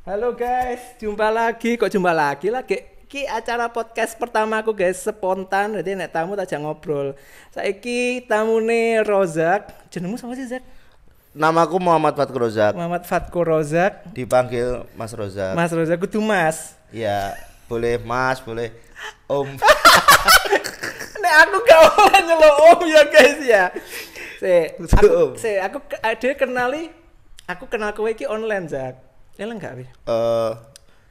Halo guys, jumpa lagi. Kok jumpa lagi lah? Ki acara podcast pertama aku guys, spontan. Jadi nek tamu tak ngobrol. Saiki tamune Rozak. Jenengmu siapa sih, Zak? Namaku Muhammad Fatko Rozak, Muhammad Fatko Rozak. dipanggil Mas Rozak. Mas Rozak kudu Mas. Ya, boleh Mas, boleh Om. Nek aku gak oleh nyelok Om ya guys ya. Aku ada kenali. Aku kenal kowe iki online, Zak. Eleng gak wih?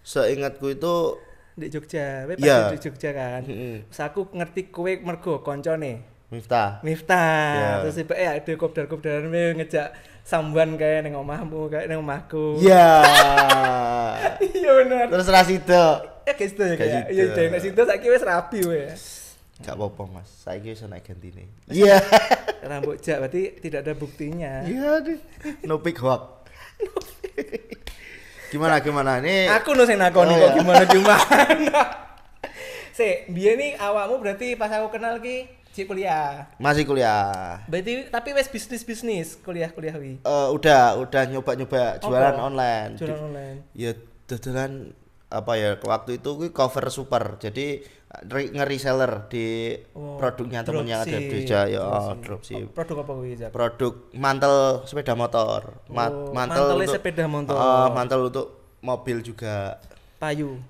Seingatku itu Di Jogja, weh Ya. pasti di Jogja kan. Terus aku ngerti kowe mergo koncone. Miftah. Miftah, Ya. terus tiba ada kopdar-kopdaran ngejak samban kayak neng omahmu, kayak neng omahku. Ya. Iya bener. Terus Rasido. Kayak gitu ya Kayak kayak. gitu. Iya, jadi nek situ saiki wis rapi weh. Gak apa-apa Mas, saiki wis naik gantine. Iya. Rambut jak berarti tidak ada buktinya. Iya deh. No pick hoax. Gimana ini? Aku nu sing nakoni Oh, kok iya. gimana. Biyen nih awakmu berarti pas aku kenal ki cik kuliah. Masih kuliah. Berarti tapi wis bisnis kuliah wi. Udah nyoba-nyoba jualan Apa? online. Jualan online. Ya dodolan apa ya waktu itu gue cover super jadi nge-reseller di produknya temen yang ada di Jogja ya dropship. Produk apa kuwi, Jak? Produk mantel sepeda motor. Mantelnya sepeda motor. Mantel untuk mobil juga. Payu.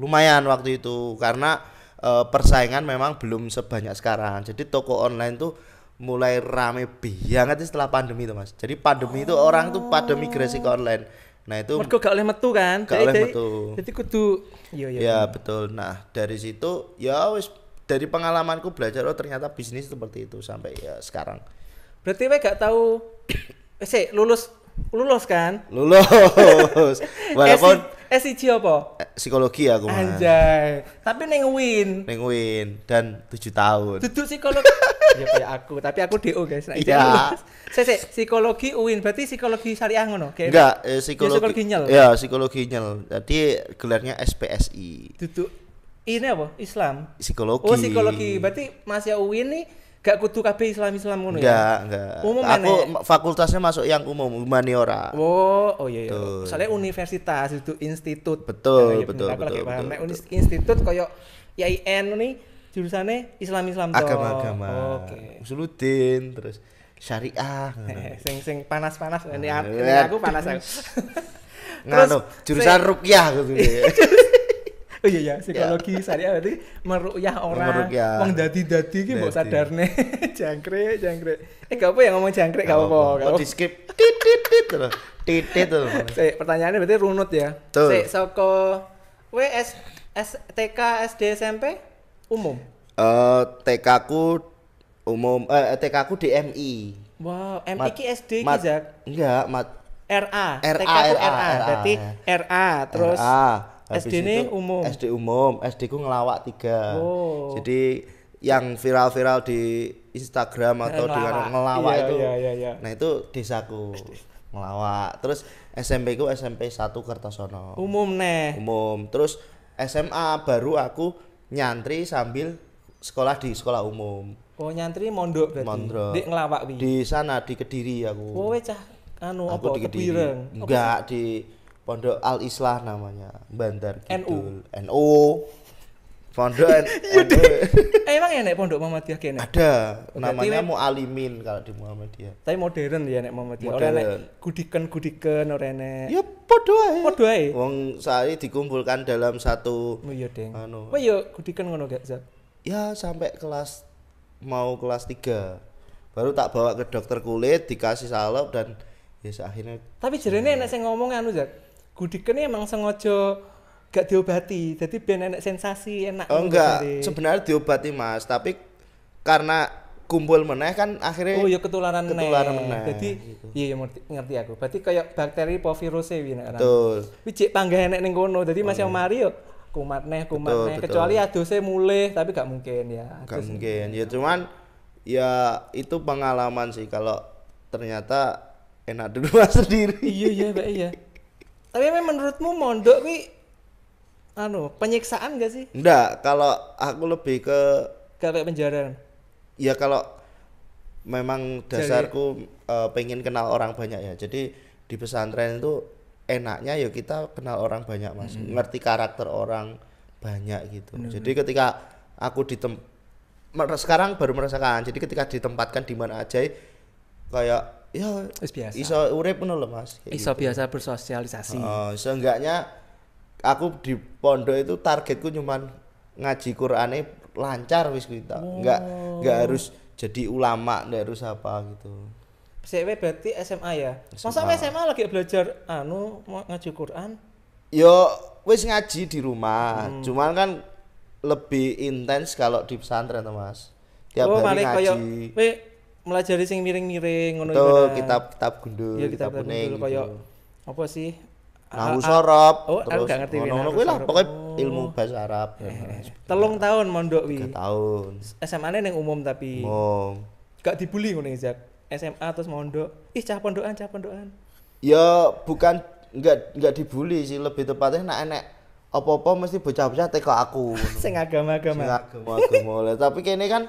Lumayan waktu itu karena persaingan memang belum sebanyak sekarang. Jadi toko online tuh mulai rame banget setelah pandemi tuh Mas. Jadi pandemi itu orang tuh pada migrasi ke online. Nah itu Mergo gak oleh metu kan? Gak oleh metu. Jadi kudu ya betul. Nah dari situ ya wis dari pengalamanku belajar ternyata bisnis seperti itu sampai ya sekarang. Berarti we gak tahu lulus kan? Lulus. Walaupun S1 apa? psikologi aku Mas. Anjay. Tapi ning UIN. Ning UIN dan 7 tahun. Duduk psikolog. Ya kayak aku, tapi aku DO guys. Nah, Iya. psikologi UIN berarti psikologi syariah ngono. Kayak Enggak, psikologi nyel. Ya, psikologi nyel. Jadi gelarnya SPSI. Duduk ini apa? Islam. Psikologi. Oh, psikologi. Berarti Mas ya UIN nih gak kudu kabeh Islam ngono ya? Enggak. Umum Aku enek? fakultasnya masuk yang umum, humaniora. Oh iya. Betul. Soalnya universitas itu institut. Betul, Ya, iya, betul, bener. Aku lagi betul, paham. betul, Nek betul. institut koyo IAIN nih jurusannya Islam toh. Agama-agama. Oke. Usuluddin, terus syariah. ngono. Sing panas-panas ini Lihat. aku panas aku. Nganu, jurusan ruqyah gitu. Oh iya psikologi syariah berarti meruqyah orang. Meruqyah. Wong dadi-dadi ki mbok Dadi. sadarne. Jangkrik. Gak apa ya ngomong jangkrik gak apa-apa. Oh, di skip titit terus. Titit terus. Pertanyaannya berarti runut ya. Betul. Saka WS TK SD SMP umum. TK ku umum TK ku di MI. Wow, MI Mat- ki SD ki mat- Jak. Enggak, RA. RA, TK ku RA. RA. Berarti RA terus Habis SD ini itu umum. SD umum, SD ku ngelawak 3. Oh. Jadi yang viral-viral di Instagram atau di Ngelawak. ngelawak Iya, itu. iya. Nah, itu desaku. Ngelawak. Terus SMP ku SMP 1 Kertosono. Umum neh. Umum. Terus SMA baru aku nyantri sambil sekolah di sekolah umum. Oh nyantri mondok berarti. Mondok. Di ngelawak wi. Di sana di Kediri aku. Oh we cah anu Aku apa di Kediri. Kebireng. Enggak, di Pondok Al Islah namanya, Bandar NU. Kidul. NU. Pondok NU. Emang ya nek pondok Muhammadiyah kene. Ada, Oh, namanya berarti Mualimin kalau di Muhammadiyah. Tapi modern ya nek Muhammadiyah. Ora Modern. nek gudiken ora nek. Ya padha ae. Padha ae. Wong saya dikumpulkan dalam satu Oh iya, Deng. Anu. Oh iya gudiken ngono gak, Zak? ya sampai mau kelas 3. Baru tak bawa ke dokter kulit, dikasih salep dan ya akhirnya Tapi jarene nek sing ngomong anu, Zak. Gudiken emang sengaja gak diobati. Jadi ben enek sensasi enak. Oh ngono enggak, jare. sebenarnya diobati Mas, tapi karena kumpul meneh kan akhirnya Oh iya ketularan meneh. Jadi gitu. iya ngerti aku. Berarti kayak bakteri apa virus e nek aran. Betul. Wih cek panggah enek ning kono. Dadi Mas yang mari yo kumat neh. Betul. Kecuali aduse mulih tapi gak mungkin ya. Gak Adus- mungkin. Ya cuman ya itu pengalaman sih kalau ternyata enak di rumah sendiri. Iya Mbak iya. Tapi memang menurutmu mondok kuwi anu, penyiksaan gak sih? Enggak, kalau aku lebih ke Kayak penjara. ya kalau memang dasarku pengen kenal orang banyak ya. Jadi di pesantren itu enaknya ya kita kenal orang banyak Mas, ngerti karakter orang banyak gitu. Jadi ketika aku sekarang baru merasakan. Jadi ketika ditempatkan di mana aja kayak ya Wis biasa. iso urip ngono lho Mas. Kayak Iso gitu. biasa bersosialisasi. Seenggaknya aku di pondok itu targetku cuman ngaji Qur'ane lancar wis kita. Enggak harus jadi ulama, enggak harus apa gitu. CW berarti SMA ya. Masa SMA lagi belajar mau ngaji Quran? Yo wis ngaji di rumah. Cuman kan lebih intens kalau di pesantren tuh Mas. Tiap hari ngaji. Koyo melajari sing miring-miring ngono Betul, kitab gundul, ya, kitab kuning koyo gitu. apa sih? Nahu sorop, aku terus gak ngerti ngono kuwi lah pokoknya ilmu bahasa Arab. 3 tahun mondok wi. 3 tahun. SMA-ne ning umum tapi. Gak dibully ngono Zak. SMA terus mondok. Ih cah pondokan. Ya bukan enggak dibully sih, lebih tepatnya nek apa-apa mesti bocah-bocah teko aku. Sing agama-agama. Agama. Tapi kene kan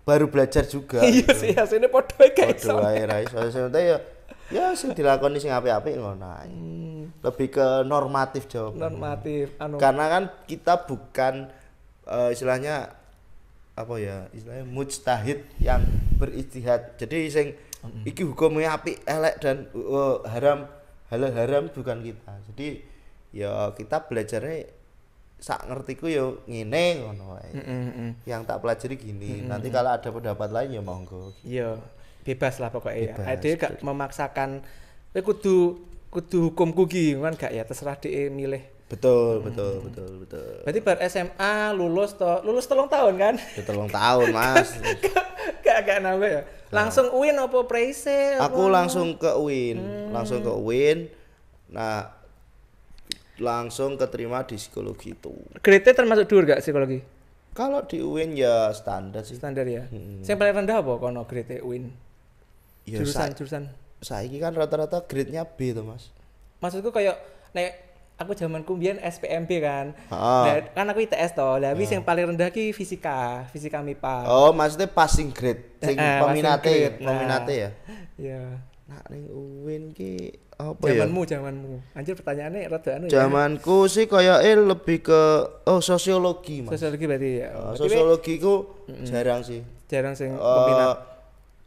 baru belajar juga. Iya sih, asline padha kae iso. Padha ae ra iso. Ya sing dilakoni sing apik-apik ngono ae. Lebih ke normatif jawaban. Normatif Karena kan kita bukan istilahnya mujtahid yang berijtihad. Jadi sing iki hukumnya apik elek dan halal haram bukan kita. Jadi ya kita belajarnya sak ngertiku ya ngene ngono wae. Yang tak pelajari gini. Nanti kalau ada pendapat lain ya monggo. Iya, bebas lah pokoknya ya. Ade gak memaksakan kudu hukumku ki kan gak ya terserah dhek milih. Betul. Berarti bar SMA lulus 3 tahun kan? 3 tahun, Mas. Gak nambah ya. Langsung UIN apa Praise? Aku langsung ke UIN. Nah, langsung keterima di psikologi itu. Grade termasuk dhuwur gak psikologi? Kalau di UIN ya standar sih. Standar ya. Yang paling rendah apa kono grade UIN? Ya, jurusan. Saiki kan rata-rata grade-nya B tuh, Mas. Maksudku kayak nek aku zamanku mbiyen SPMB kan. Nah, kan aku ITS to. Lah wis yang paling rendah ki fisika MIPA. Oh, maksudnya passing grade sing peminate ya. Iya. Nah, ning UIN ki apa ya? Zamanmu. Anjir pertanyaannya rada anu ya. Zamanku sih kayake lebih ke sosiologi, Mas. Sosiologi berarti ya. Sosiologi ku jarang sih. Jarang sing peminat.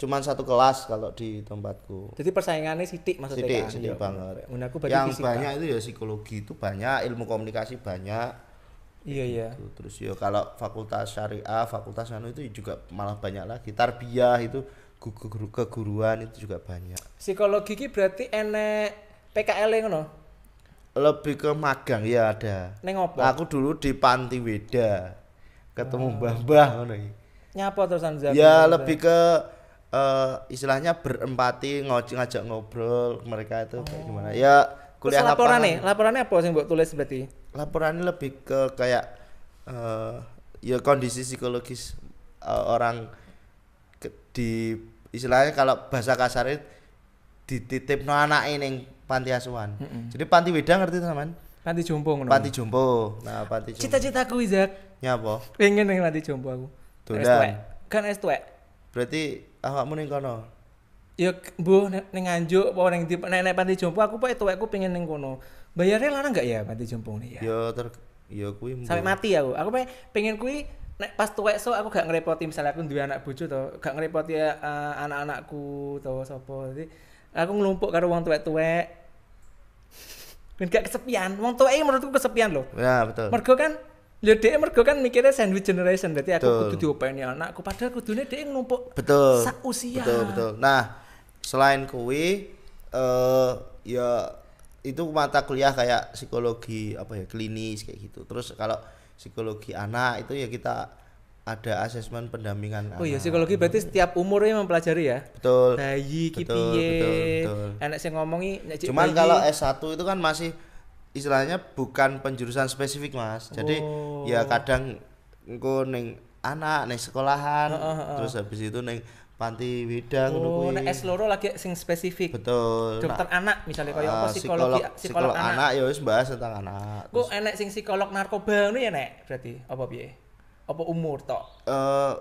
Cuman satu kelas kalau di tempatku. Jadi persaingannya sidik maksudnya. Sidik banget. Yang fisika. Banyak itu ya psikologi itu banyak, ilmu komunikasi banyak. Iya. Gitu. Terus ya kalau fakultas syariah, fakultas anu itu juga malah banyak lagi. Tarbiyah itu keguruan itu juga banyak. Psikologi ki berarti enek PKL ngono. Lebih ke magang ya ada. Neng opo? Aku dulu di Panti Weda. Ketemu mbah-mbah ngono iki. Nyapa terusan Zak? Ya lebih ke istilahnya berempati ngajak ngobrol mereka itu kayak gimana ya kuliah laporannya apa sih mbok tulis berarti laporannya lebih ke kayak ya kondisi psikologis orang di istilahnya kalau bahasa kasarnya dititipno anake ning panti asuhan. Jadi Panti Weda ngerti teman? Panti Jompo ngono. Panti Jompo. Nah, Panti Jompo. Cita-citaku Izak. Nyapa? Pengen ning Panti Jompo aku. Dolan. Kan es tuwek. Berarti awakmu ning kono. Ya mbuh ning Nganjuk apa ning nek Panti Jompo aku pokoke tuwekku pengen ning kono. Bayarnya larang enggak ya Panti Jompo nih ya? Ya kuwi sampai mati aku. Aku pengen kuwi nek pas tuwek so aku gak ngerepoti misalnya aku duwe anak bojo to, gak ngerepoti anak-anakku to sapa. Jadi aku nglumpuk karo wong tuwek-tuwek. Ben gak kesepian. Wong tuwek iki menurutku kesepian loh. Ya, betul. Mergo kan lho dhek mergo kan mikirnya sandwich generation. Berarti aku kudu diopeni anakku padahal kudune dhek nglumpuk sak usia. Betul. Nah, selain kuwi ya itu mata kuliah kayak psikologi klinis kayak gitu. Terus kalau psikologi anak itu ya kita ada asesmen pendampingan anak. Oh iya, psikologi berarti setiap umurnya mempelajari ya? Betul. Bayi ki piye. Enak sing ngomongi nek cuman kalau S1 itu kan masih istilahnya bukan penjurusan spesifik, Mas. Jadi ya kadang engko ning anak ning sekolahan, terus habis itu ning Panti Weda ngono kuwi. Nek S2 lagi sing spesifik. Betul. Dokter anak misalnya kaya apa psikolog anak ya wis bahas tentang anak. Kok enek sing psikolog narkoba ngono ya nek berarti apa piye? Apa umur tok?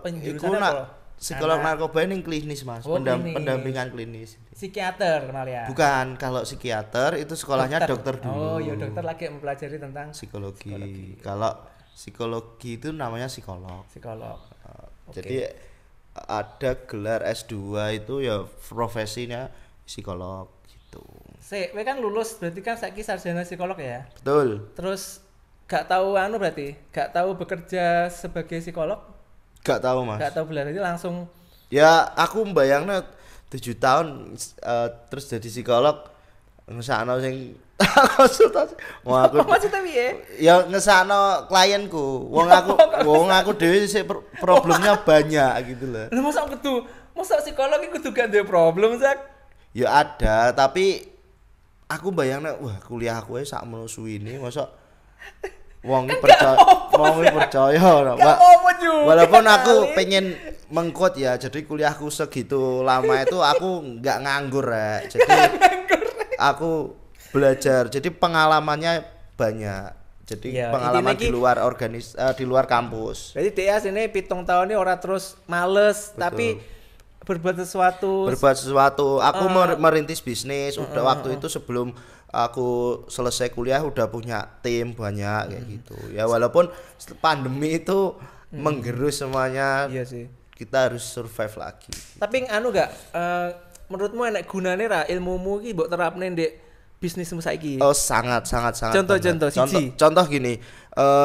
Iku nak psikolog narkoba ning klinis Mas, Oh, klinis. pendampingan klinis. Psikiater kenal ya. Bukan, kalau psikiater itu sekolahnya dokter dulu. Oh, ya dokter lagi mempelajari tentang psikologi. Kalau psikologi itu namanya psikolog. psikolog. Jadi ada gelar S2 itu ya profesinya psikolog gitu. Kowe kan lulus berarti kan saiki sarjana psikolog ya. Betul. Terus gak tahu berarti, gak tahu bekerja sebagai psikolog, Gak tahu Mas. gak tahu belajar itu langsung Ya aku mbayangnya 7 tahun terus jadi psikolog ngesakno sing konsultasi. Wah aku maksudnya piye? ya ngesakno klienku. Wong aku dhewe sik problemnya banyak gitu loh. Lah masa psikolog iki kudu gak duwe problem, Sak? Ya ada, tapi aku bayangnya wah kuliah aku sak suwine masa wong percaya Gak apa juga. walaupun aku pengen mengkot ya, jadi kuliahku segitu lama itu aku nggak nganggur ya. Jadi aku belajar, jadi pengalamannya banyak. Jadi Ya, pengalaman intinya di luar di luar kampus. Jadi dia sini 7 tahun ini ora terus males, Betul. tapi berbuat sesuatu. Aku merintis bisnis udah waktu itu sebelum aku selesai kuliah udah punya tim banyak kayak gitu ya, walaupun pandemi itu menggerus semuanya. Iya sih. Kita harus survive lagi. Tapi gak menurutmu enak gunane ra ilmumu iki mbok terapne ndek bisnismu saiki? Oh sangat Contoh siji. contoh gini,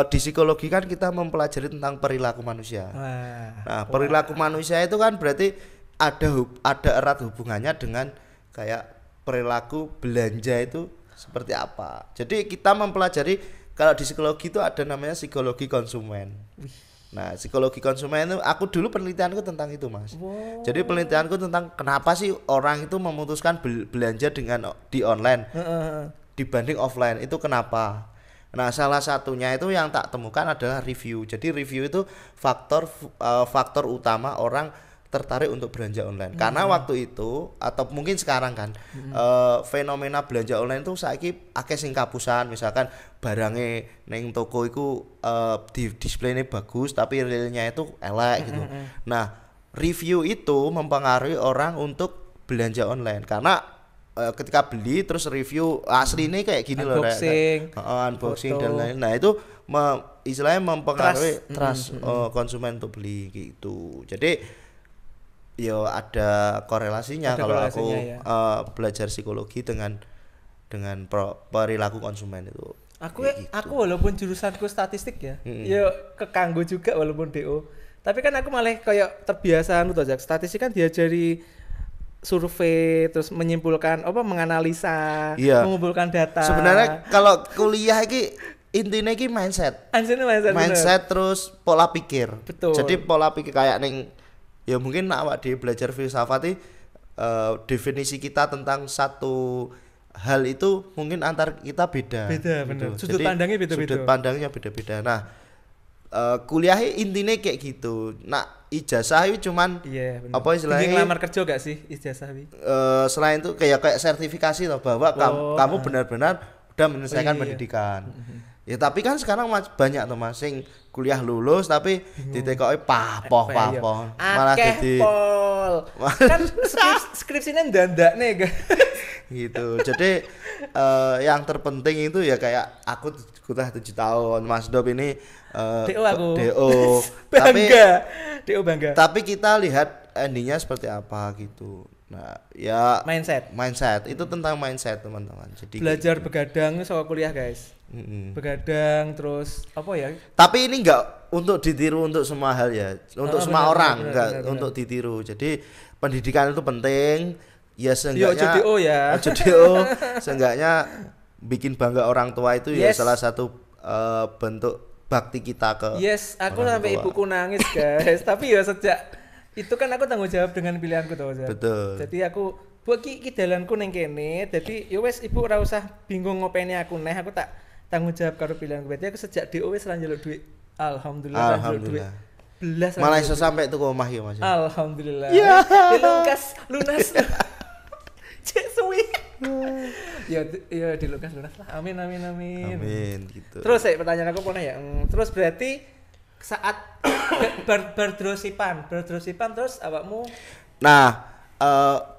di psikologi kan kita mempelajari tentang perilaku manusia. Nah perilaku manusia itu kan berarti ada erat hubungannya dengan kayak perilaku belanja itu seperti apa. Jadi kita mempelajari, kalau di psikologi itu ada namanya psikologi konsumen. Nah psikologi konsumen itu aku dulu penelitianku tentang itu Mas. Wow. Jadi penelitianku tentang kenapa sih orang itu memutuskan belanja di online dibanding offline, itu kenapa. Nah salah satunya itu yang tak temukan adalah review. Jadi review itu faktor utama orang tertarik untuk belanja online. Karena waktu itu atau mungkin sekarang kan fenomena belanja online itu saiki akeh sing kapusan, misalkan barangnya neng toko iku di displaynya bagus tapi realnya itu elek gitu. Nah review itu mempengaruhi orang untuk belanja online karena ketika beli terus review aslinya kayak gini loh, unboxing dan lain. Nah itu istilahnya mempengaruhi trust konsumen untuk beli gitu. Jadi yo ada korelasinya kalau aku belajar psikologi dengan perilaku konsumen itu. Aku walaupun jurusanku statistik ya, yo kekanggo juga walaupun DO. Tapi kan aku malah kayak terbiasa statistik kan diajari survei terus menyimpulkan menganalisa, mengumpulkan data. Sebenarnya kalau kuliah iki intinya iki mindset terus pola pikir. Betul. Jadi pola pikir kayak ya mungkin awak dia belajar filsafat definisi kita tentang satu hal itu mungkin antar kita beda benar. Gitu. Sudut pandangnya beda-beda. Sudut pandangnya beda-beda. Nah kuliah intinya kayak gitu. Nah ijazah itu cuman apa istilahnya ngelamar kerja gak sih ijazah ini? Selain itu kayak sertifikasi loh bahwa kamu benar-benar udah menyelesaikan pendidikan. Ya tapi kan sekarang banyak tuh Mas sing kuliah lulus tapi ditekoki papoh malah jadi kan skripsinya ndandakne guys. Gitu. Jadi yang terpenting itu ya kayak aku udah 7 tahun, Mas Dop ini DO aku. DO. Bangga. Tapi kita lihat endingnya seperti apa gitu. Nah, ya mindset itu tentang mindset teman-teman. Jadi belajar begadang soal kuliah guys. Begadang terus apa ya? Tapi ini enggak untuk ditiru untuk semua hal ya, untuk semua orang enggak untuk ditiru. Jadi pendidikan itu penting. Ya seenggaknya seenggaknya bikin bangga orang tua itu ya salah satu bentuk bakti kita ke aku sampai ibuku nangis guys. Tapi ya sejak itu kan aku tanggung jawab dengan pilihanku tuh. Betul. Jadi aku buat ki dalanku neng kene. Jadi ya wes ibu ora usah bingung ngopeni aku aku tak tanggung jawab karo pilihanku. Berarti aku sejak DO wes ra njaluk duit. Alhamdulillah. Belas malah iso sampai tuku omah ya Mas. Alhamdulillah. Ya lunas. Cek suwi. Ya dilukas lunas lah. Amin gitu. Terus pertanyaan aku pernah ya. Terus berarti saat berdrosipan terus awakmu Nah,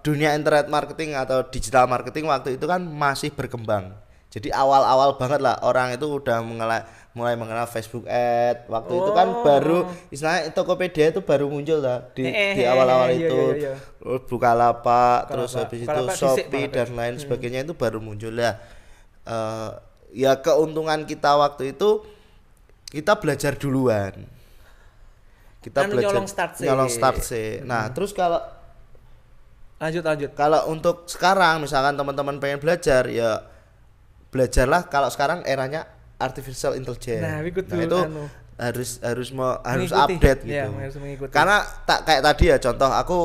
dunia internet marketing atau digital marketing waktu itu kan masih berkembang. Jadi awal-awal banget lah orang itu udah mulai mengenal Facebook Ad. Waktu itu kan baru istilahnya Tokopedia itu baru muncul lah di awal-awal itu. Terus Bukalapak, terus habis itu Shopee dan lain sebagainya itu baru muncul lah. Ya keuntungan kita waktu itu kita belajar duluan. Kita belajar nyolong start sih. Nah, terus kalau lanjut. Kalau untuk sekarang misalkan teman-teman pengen belajar ya belajarlah kalau sekarang eranya artificial intelligence. Nah, itu harus update gitu. Ya, harus mengikuti. Karena kayak tadi ya contoh aku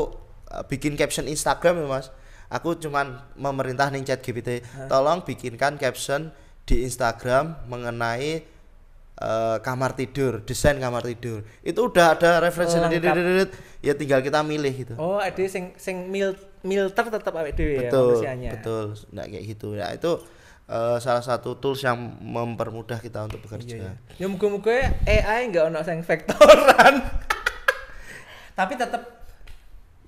bikin caption Instagram ya Mas. Aku cuman memerintah ning ChatGPT, tolong bikinkan caption di Instagram mengenai kamar tidur, desain kamar tidur. Itu udah ada referensi ya tinggal kita milih gitu. Oh, ada sing milter tetap awake dhewe ya manusianya. Betul. Nah kayak gitu. Ya itu salah satu tools yang mempermudah kita untuk bekerja. Ya muga-muga AI enggak ono sing vektoran. Tapi tetep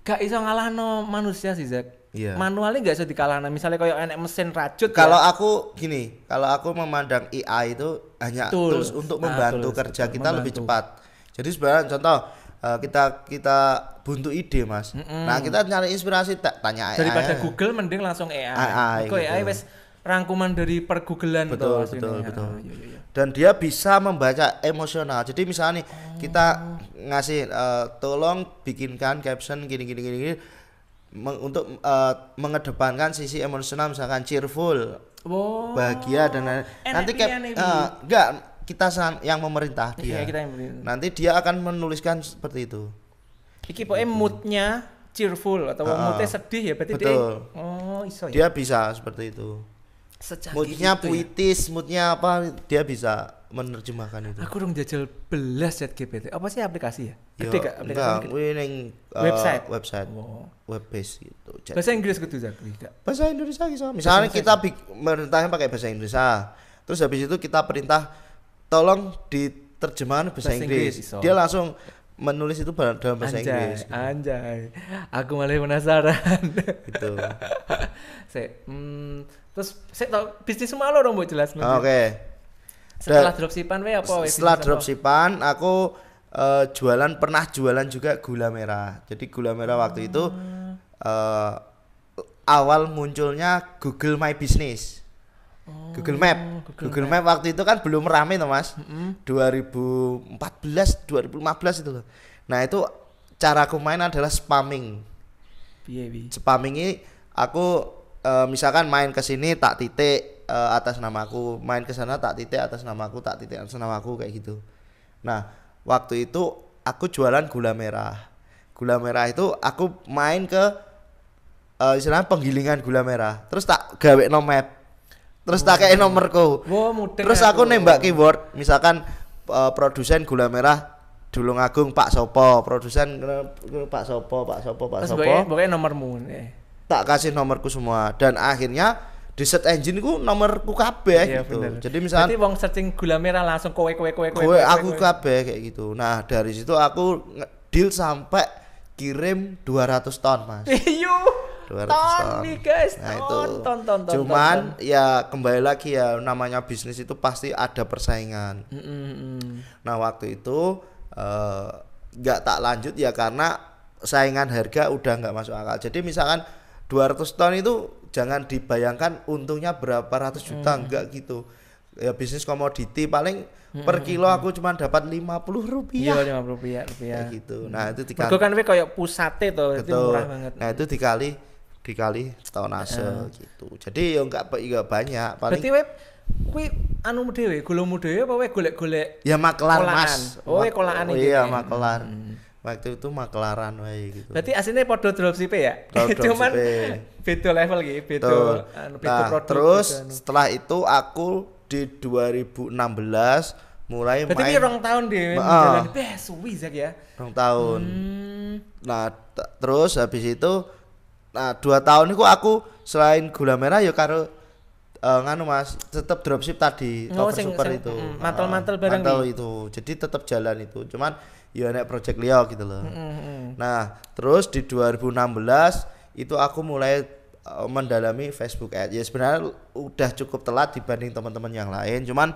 gak iso ngalahno manusia sih, Zak. Iya. Manualnya nggak bisa dikalahkan. Misalnya kayak enek mesin rajut. Kalau aku gini, kalau aku memandang AI itu hanya tools untuk membantu kerja kita lebih cepat. Jadi sebenarnya contoh kita buntu ide Mas. Nah kita nyari inspirasi tanya AI. Daripada Google mending langsung AI. Kok AI wes rangkuman dari pergooglean betul. Dan dia bisa membaca emosional. Jadi misalnya nih kita ngasih tolong bikinkan caption gini untuk mengedepankan sisi emosional misalkan cheerful, bahagia dan lain. Nanti enggak kita yang memerintah dia. Kita yang memerintah. Nanti dia akan menuliskan seperti itu. Iki pokoknya moodnya cheerful atau moodnya sedih ya berarti betul. Iso ya. Dia bisa seperti itu. Moodnya puitis, moodnya apa dia bisa menerjemahkan itu. Aku dong jajal belas ChatGPT. Apa sih aplikasi ya? Gede gak aplikasi? Website. Web base gitu. Bahasa Inggris kudu Zak. Bahasa Indonesia bisa. Misalnya kita merintahnya pakai bahasa Indonesia. Terus habis itu kita perintah tolong diterjemahkan bahasa Inggris. Dia langsung menulis itu dalam bahasa Inggris. Anjay. Aku malah penasaran. Gitu. Terus saya tau bisnis semua lo dong buat jelas. Oke. Setelah dropshipan apa? Setelah dropshipan aku pernah jualan juga gula merah. Jadi gula merah waktu itu awal munculnya Google My Business. Google Map waktu itu kan belum rame toh Mas. 2014, 2015 itu loh. Nah, itu cara aku main adalah spamming. Spamming ini aku misalkan main ke sini tak titik atas namaku, main ke sana tak titik atas namaku, tak titik atas namaku kayak gitu. Nah, waktu itu aku jualan gula merah. Gula merah itu aku main ke istilahnya penggilingan gula merah. Terus tak gawe no map. Terus tak kayak nomorku. Terus aku nembak keyword, misalkan produsen gula merah Tulungagung Pak Sopo, produsen Pak Sopo. Pokoknya nomormu. Tak kasih nomorku semua dan akhirnya di search engine ku nomorku kabeh gitu. Bener. Jadi misalnya berarti wong searching gula merah langsung kowe aku kabeh kayak gitu. Nah, dari situ aku deal sampai kirim 200 ton, Mas. Iyo. 200 ton nih guys. Nah, itu. Ton. Cuman ya kembali lagi ya namanya bisnis itu pasti ada persaingan. Nah, waktu itu enggak tak lanjut ya karena saingan harga udah enggak masuk akal. Jadi misalkan 200 ton itu jangan dibayangkan untungnya berapa ratus juta enggak gitu. Ya bisnis komoditi paling per kilo aku cuma dapat 50 rupiah. Iya 50 rupiah. Kayak gitu. Nah, itu dikali. Mergo kan kayak pusate to, itu murah banget. Nah, itu dikali tonase gitu. Jadi ya enggak banyak paling. Berarti web kuwi anu dhewe, gulumu dhewe apa wae golek-golek? Ya makelar Mas. Kolaan iki. Iya, makelar. Waktu itu makelaran wae gitu. Berarti aslinya podo dropship ya? Cuman beda level gitu, beda produk. Terus setelah itu aku di 2016 mulai berarti main. Berarti 2 tahun deh jalan suwi Zak ya. 2 tahun. Nah, terus habis itu 2 tahun itu aku selain gula merah ya karo nganu Mas, tetap dropship tadi, cover super itu. Mantel-mantel barang mantel itu. Jadi tetap jalan itu. Cuman ya nek project liya gitu loh. Nah, terus di 2016 itu aku mulai mendalami Facebook Ads. Ya sebenarnya udah cukup telat dibanding teman-teman yang lain. Cuman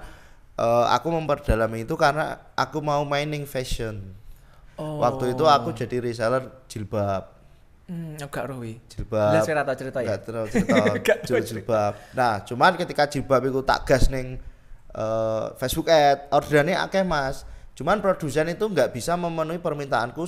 aku memperdalami itu karena aku mau mining fashion. Waktu itu aku jadi reseller jilbab. Enggak roh wi. Jilbab. Lah tau cerita ya. Enggak terus cerita jilbab. Nah, cuman ketika jilbab itu tak gas ning Facebook Ad, orderannya akeh Mas. Cuman produsen itu nggak bisa memenuhi permintaanku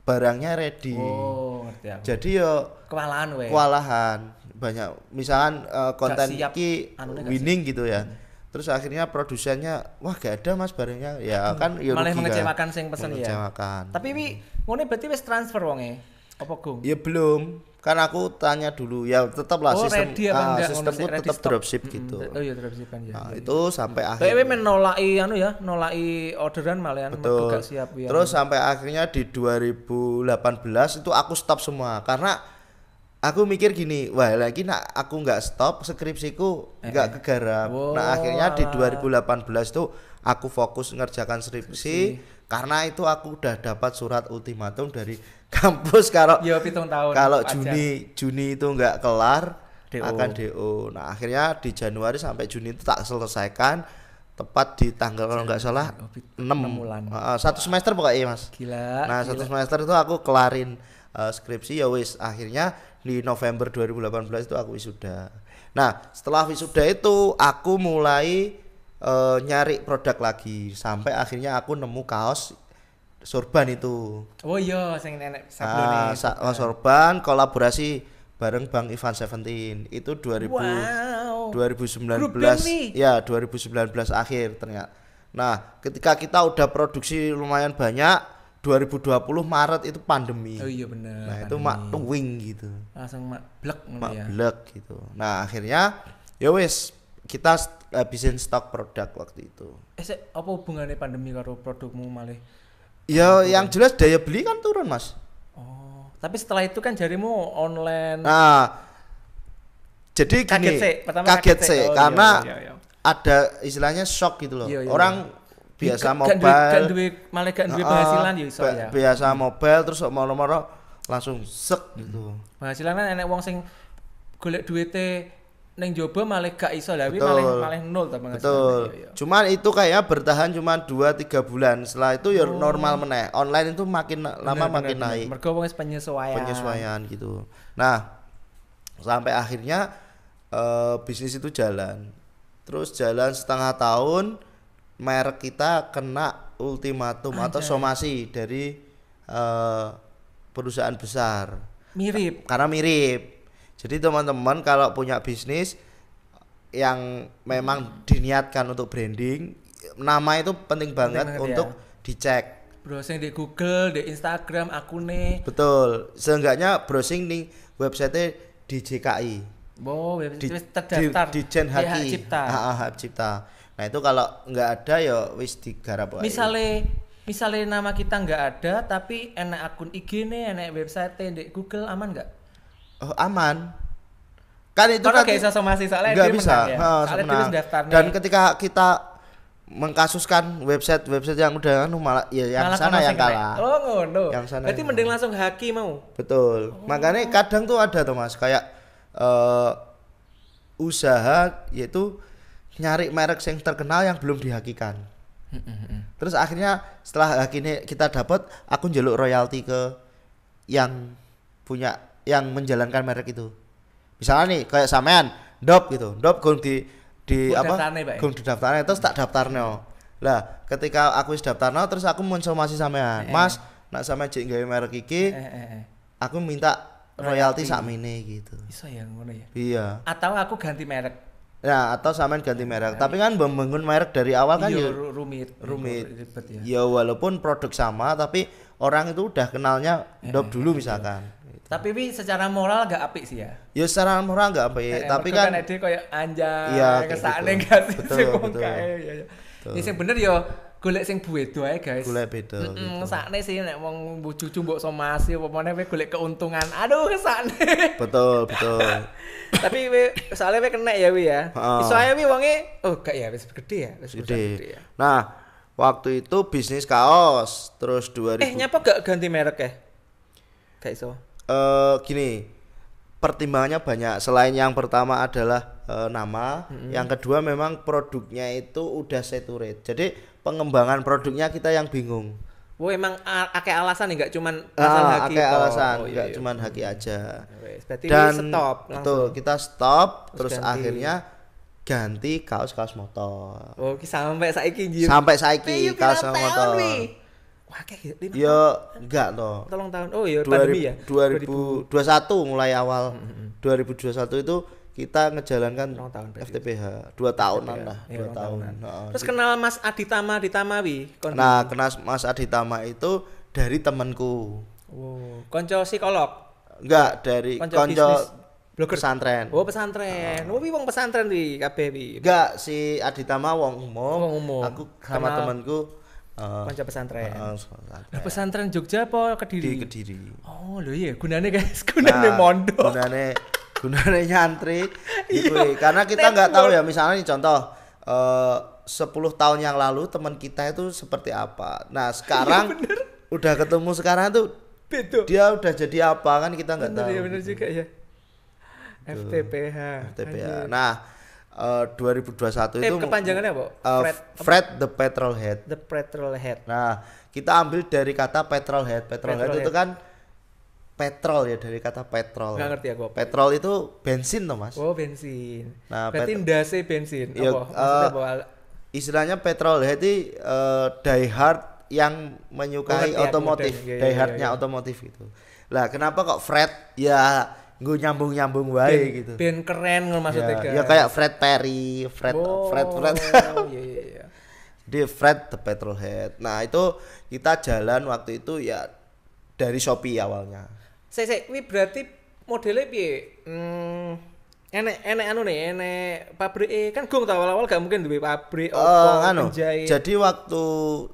barangnya ready. Oh, ngerti aku. Jadi yo kewalahan banyak. Misalkan konten iki winning gitu ya. Terus akhirnya produsennya wah gak ada Mas barangnya. Ya kan ya malah mengecewakan sing pesen ya. Mengecewakan. Tapi wi ngene berarti wis transfer wonge. Apa Gung? Ya belum. Kan aku tanya dulu ya tetaplah sistemku tetap dropship gitu. Oh iya dropshipan ya. Nah, itu sampai akhirnya Kayak menolaki nolaki orderan malahan mergo gak siap ya. Terus sampai akhirnya di 2018 itu aku stop semua karena aku mikir gini, wah lagi nak aku nggak stop skripsiku nggak kegarap. Nah akhirnya di 2018 itu aku fokus ngerjakan skripsi karena itu aku udah dapat surat ultimatum dari kampus kalau Juni itu nggak kelar akan DO. Nah akhirnya di Januari sampai Juni itu tak selesaikan tepat di tanggal kalau nggak salah 6 bulan. Satu semester pokoknya Mas. Gila. Nah satu semester itu aku kelarin skripsi ya wis akhirnya di November 2018 itu aku wisuda. Nah setelah wisuda itu aku mulai nyari produk lagi sampai akhirnya aku nemu kaos sorban itu. Oh iya sing nenek sablone. Sorban kolaborasi bareng Bang Ivan 17 itu 2019 ya 2019 akhir ternyata. Nah ketika kita udah produksi lumayan banyak 2020 Maret itu pandemi. Oh iya bener. Nah itu mak tuwing gitu. Langsung blek ya. Blek gitu. Nah akhirnya ya wis kita habisin stok produk waktu itu. Apa hubungannya pandemi karo produkmu malih? Ya yang jelas daya beli kan turun Mas. Oh, tapi setelah itu kan jarimu online. Nah, jadi gini, kaget sih karena ada istilahnya shock gitu loh. Orang biasa mobile, malah gak duwe penghasilan ya iso ya. Biasa mobile terus moro-moro langsung sek gitu. Penghasilan kan enek wong sing golek duwite ning joba malah gak iso lah, malah nol ta penghasilan. Betul. Cuman itu kayaknya bertahan cuma 2-3 bulan. Setelah itu ya normal meneh. Online itu makin lama makin naik. Mergo wong wis penyesuaian gitu. Nah, sampai akhirnya bisnis itu jalan. Terus jalan setengah tahun merek kita kena ultimatum atau somasi dari perusahaan besar. Karena mirip. Jadi teman-teman kalau punya bisnis yang memang diniatkan untuk branding, nama itu penting banget untuk dicek. Browsing di Google, di Instagram, akune. Betul. Seenggaknya browsing di website di JKI. Oh, website terdaftar di Jen Haki. Hak Cipta. Nah itu kalau nggak ada ya wis digarap wae. Misalnya nama kita nggak ada tapi enak akun IG nih, enak website di Google aman nggak? Oh, aman. Kan itu nanti bisa somasi soalnya nggak bisa. Dan ketika kita mengkasuskan website yang udah malah ya yang sana yang kalah. Oh ngono. Berarti mending langsung haki mau. Betul. Makanya kadang tuh ada tuh Mas kayak usaha yaitu nyari merek yang terkenal yang belum dihakikan. Terus akhirnya setelah hak ini kita dapat, aku njaluk royalti ke yang punya yang menjalankan merek itu. Misalnya nih kayak sampean Dop gitu. Dop gung di apa? Gung didaftarne terus tak daftarno. Lah, ketika aku wis daftarno terus aku mensomasi sampean. Mas, nak sampean jek gawe merek iki, aku minta royalti sakmene gitu. Iso ya ngono ya. Iya. Atau aku ganti merek. Ya, atau sampean ganti merek. Tapi kan membangun merek dari awal kan ya rumit. Ya walaupun produk sama tapi orang itu udah kenalnya Dop dulu misalkan. Tapi secara moral gak apik sih ya. Ya secara moral gak apik, tapi kan ade koyo anjay ya, kesane gak sih betul. Ya sing bener ya golek sing beda ae guys. Golek beda. Gitu. Sakne sih nek wong cucu mbok somasi apa meneh kowe golek keuntungan. Aduh sakne. Betul. Tapi soalnya kena ya wi ya. Heeh. Iso ae wi wonge gak ya wis gede ya, wis Gede. ya. Nah, waktu itu bisnis kaos terus 2000. Nyapa gak ganti merek ya? Gak iso. Gini. Pertimbangannya banyak. Selain yang pertama adalah nama, yang kedua memang produknya itu udah saturate. Jadi pengembangan produknya kita yang bingung. Oh emang akeh alasan nih, gak cuman asal haki. Akeh alasan, iya, enggak iya. cuman haki aja. Wes, berarti Dan stop langsung. betul, kita stop terus ganti. akhirnya ganti kaos-kaos motor. Oh, ki sampai saiki nggih. Sampai saiki kaos tahun, motor. wi? Wah, kayak 5 Ya enggak toh. 3 tahun. Oh iya, pandemi ya. 2021 mulai awal 2021 itu kita ngejalankan 2 tahun berarti. FTPH 2 tahunan lah, Iya, 2 tahun. Heeh. Terus kenal Mas Aditama wi? Nah, kenal Mas Aditama itu dari temanku. Oh, konco psikolog. Enggak, dari Konco konco bisnis. Blogger. pesantren. Oh, pesantren. Oh, wi wong pesantren wi kabeh wi. Enggak, si Aditama wong umum. Wong umum. Aku sama Kenal temanku konco pesantren. pesantren. Lah pesantren Jogja apa Di Kediri? Kediri. Oh, lho iya, gunane guys, gunane mondok. Gunane nyantri gitu. Karena kita nggak tahu ya, misalnya nih contoh 10 tahun yang lalu teman kita itu seperti apa. Nah, sekarang udah ketemu sekarang tuh Betul. dia udah jadi apa kan kita nggak tahu. Iya bener gitu. juga ya. FTPH. FTPH. Nah, 2021 itu kepanjangannya apa? Fred the Petrolhead. The Petrol Head. Nah, kita ambil dari kata petrolhead. Petrolhead Petrolhead. itu kan petrol ya, dari kata petrol. Nggak ngerti aku apa. Petrol itu bensin toh, Mas. Oh, bensin. Nah, Berarti ndase bensin. Iya, Apa? Maksudnya apa? Istilahnya petrolhead itu die hard yang menyukai ngerti aku, otomotif, modern. Iya, die iya, hardnya iya. otomotif itu. Lah, kenapa kok Fred? Ya gue nyambung wae gitu. Ben keren ngono maksudnya Ya kayak Fred Perry, Fred. Iya iya iya. Jadi Fred the Petrolhead. Nah, itu kita jalan waktu itu ya dari Shopee awalnya. Sik, wi berarti modelnya piye? Enek anu nih, enek pabrik kan gong tau awal-awal gak mungkin duwe pabrik penjahit. Jadi waktu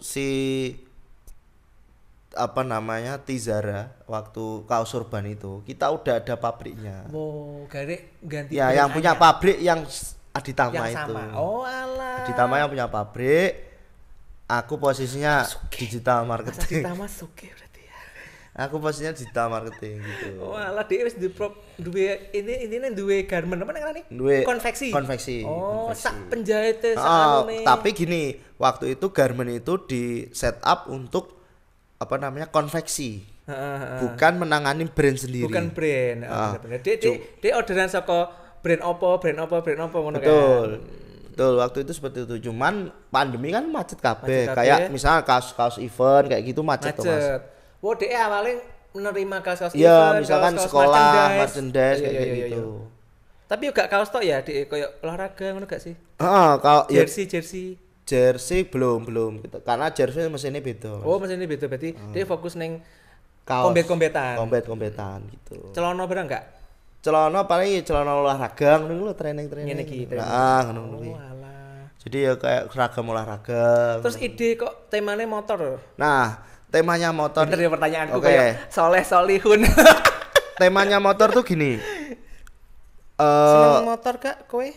si apa namanya Tizara, waktu kaos urban itu kita udah ada pabriknya. Wow, garek ganti. Ya, yang punya pabrik yang Aditama yang itu. sama. Oh alah. Aditama yang punya pabrik. Aku posisinya digital Mas marketing. Aditama suke berarti ya. Aku posisinya digital marketing gitu. Oh alah dia wis duwe ini duwe garment apa nang Duwe konveksi. Oh, konveksi. sak penjahite sak anune. Tapi gini, waktu itu garment itu di set up untuk apa namanya konveksi, bukan menangani brand sendiri. Bukan brand. Bener-bener. Dia orderan saka brand opo ngono kan. Betul, waktu itu seperti itu. Cuman pandemi kan macet kabeh. Macet Kayak kabeh. misalnya kaos event kayak gitu macet tuh, Mas. Wo dhek awalnya menerima kaos Iya, event, misalkan kaos-kaos sekolah, merchandise kayak Iya, gitu. Tapi juga kaos tok ya, di koyo olahraga ngono gak sih? Heeh, kalau ya, Jersey. belum gitu. Karena jersey mesinnya beda. Mas. Oh, mesinnya beda berarti dia fokus neng Kaos. kombetan. Kombetan gitu. Celana barang enggak? Celana paling celana olahraga ngono lho, training. Ngene iki, training. Heeh, ngono kuwi. Oh, alah. Jadi ya kayak seragam olahraga. Terus ide kok temanya motor? Nah, temanya motor. Bener ya pertanyaanku Oke. kayak Soleh Solihun. Temanya motor tuh gini. Seneng motor gak kowe?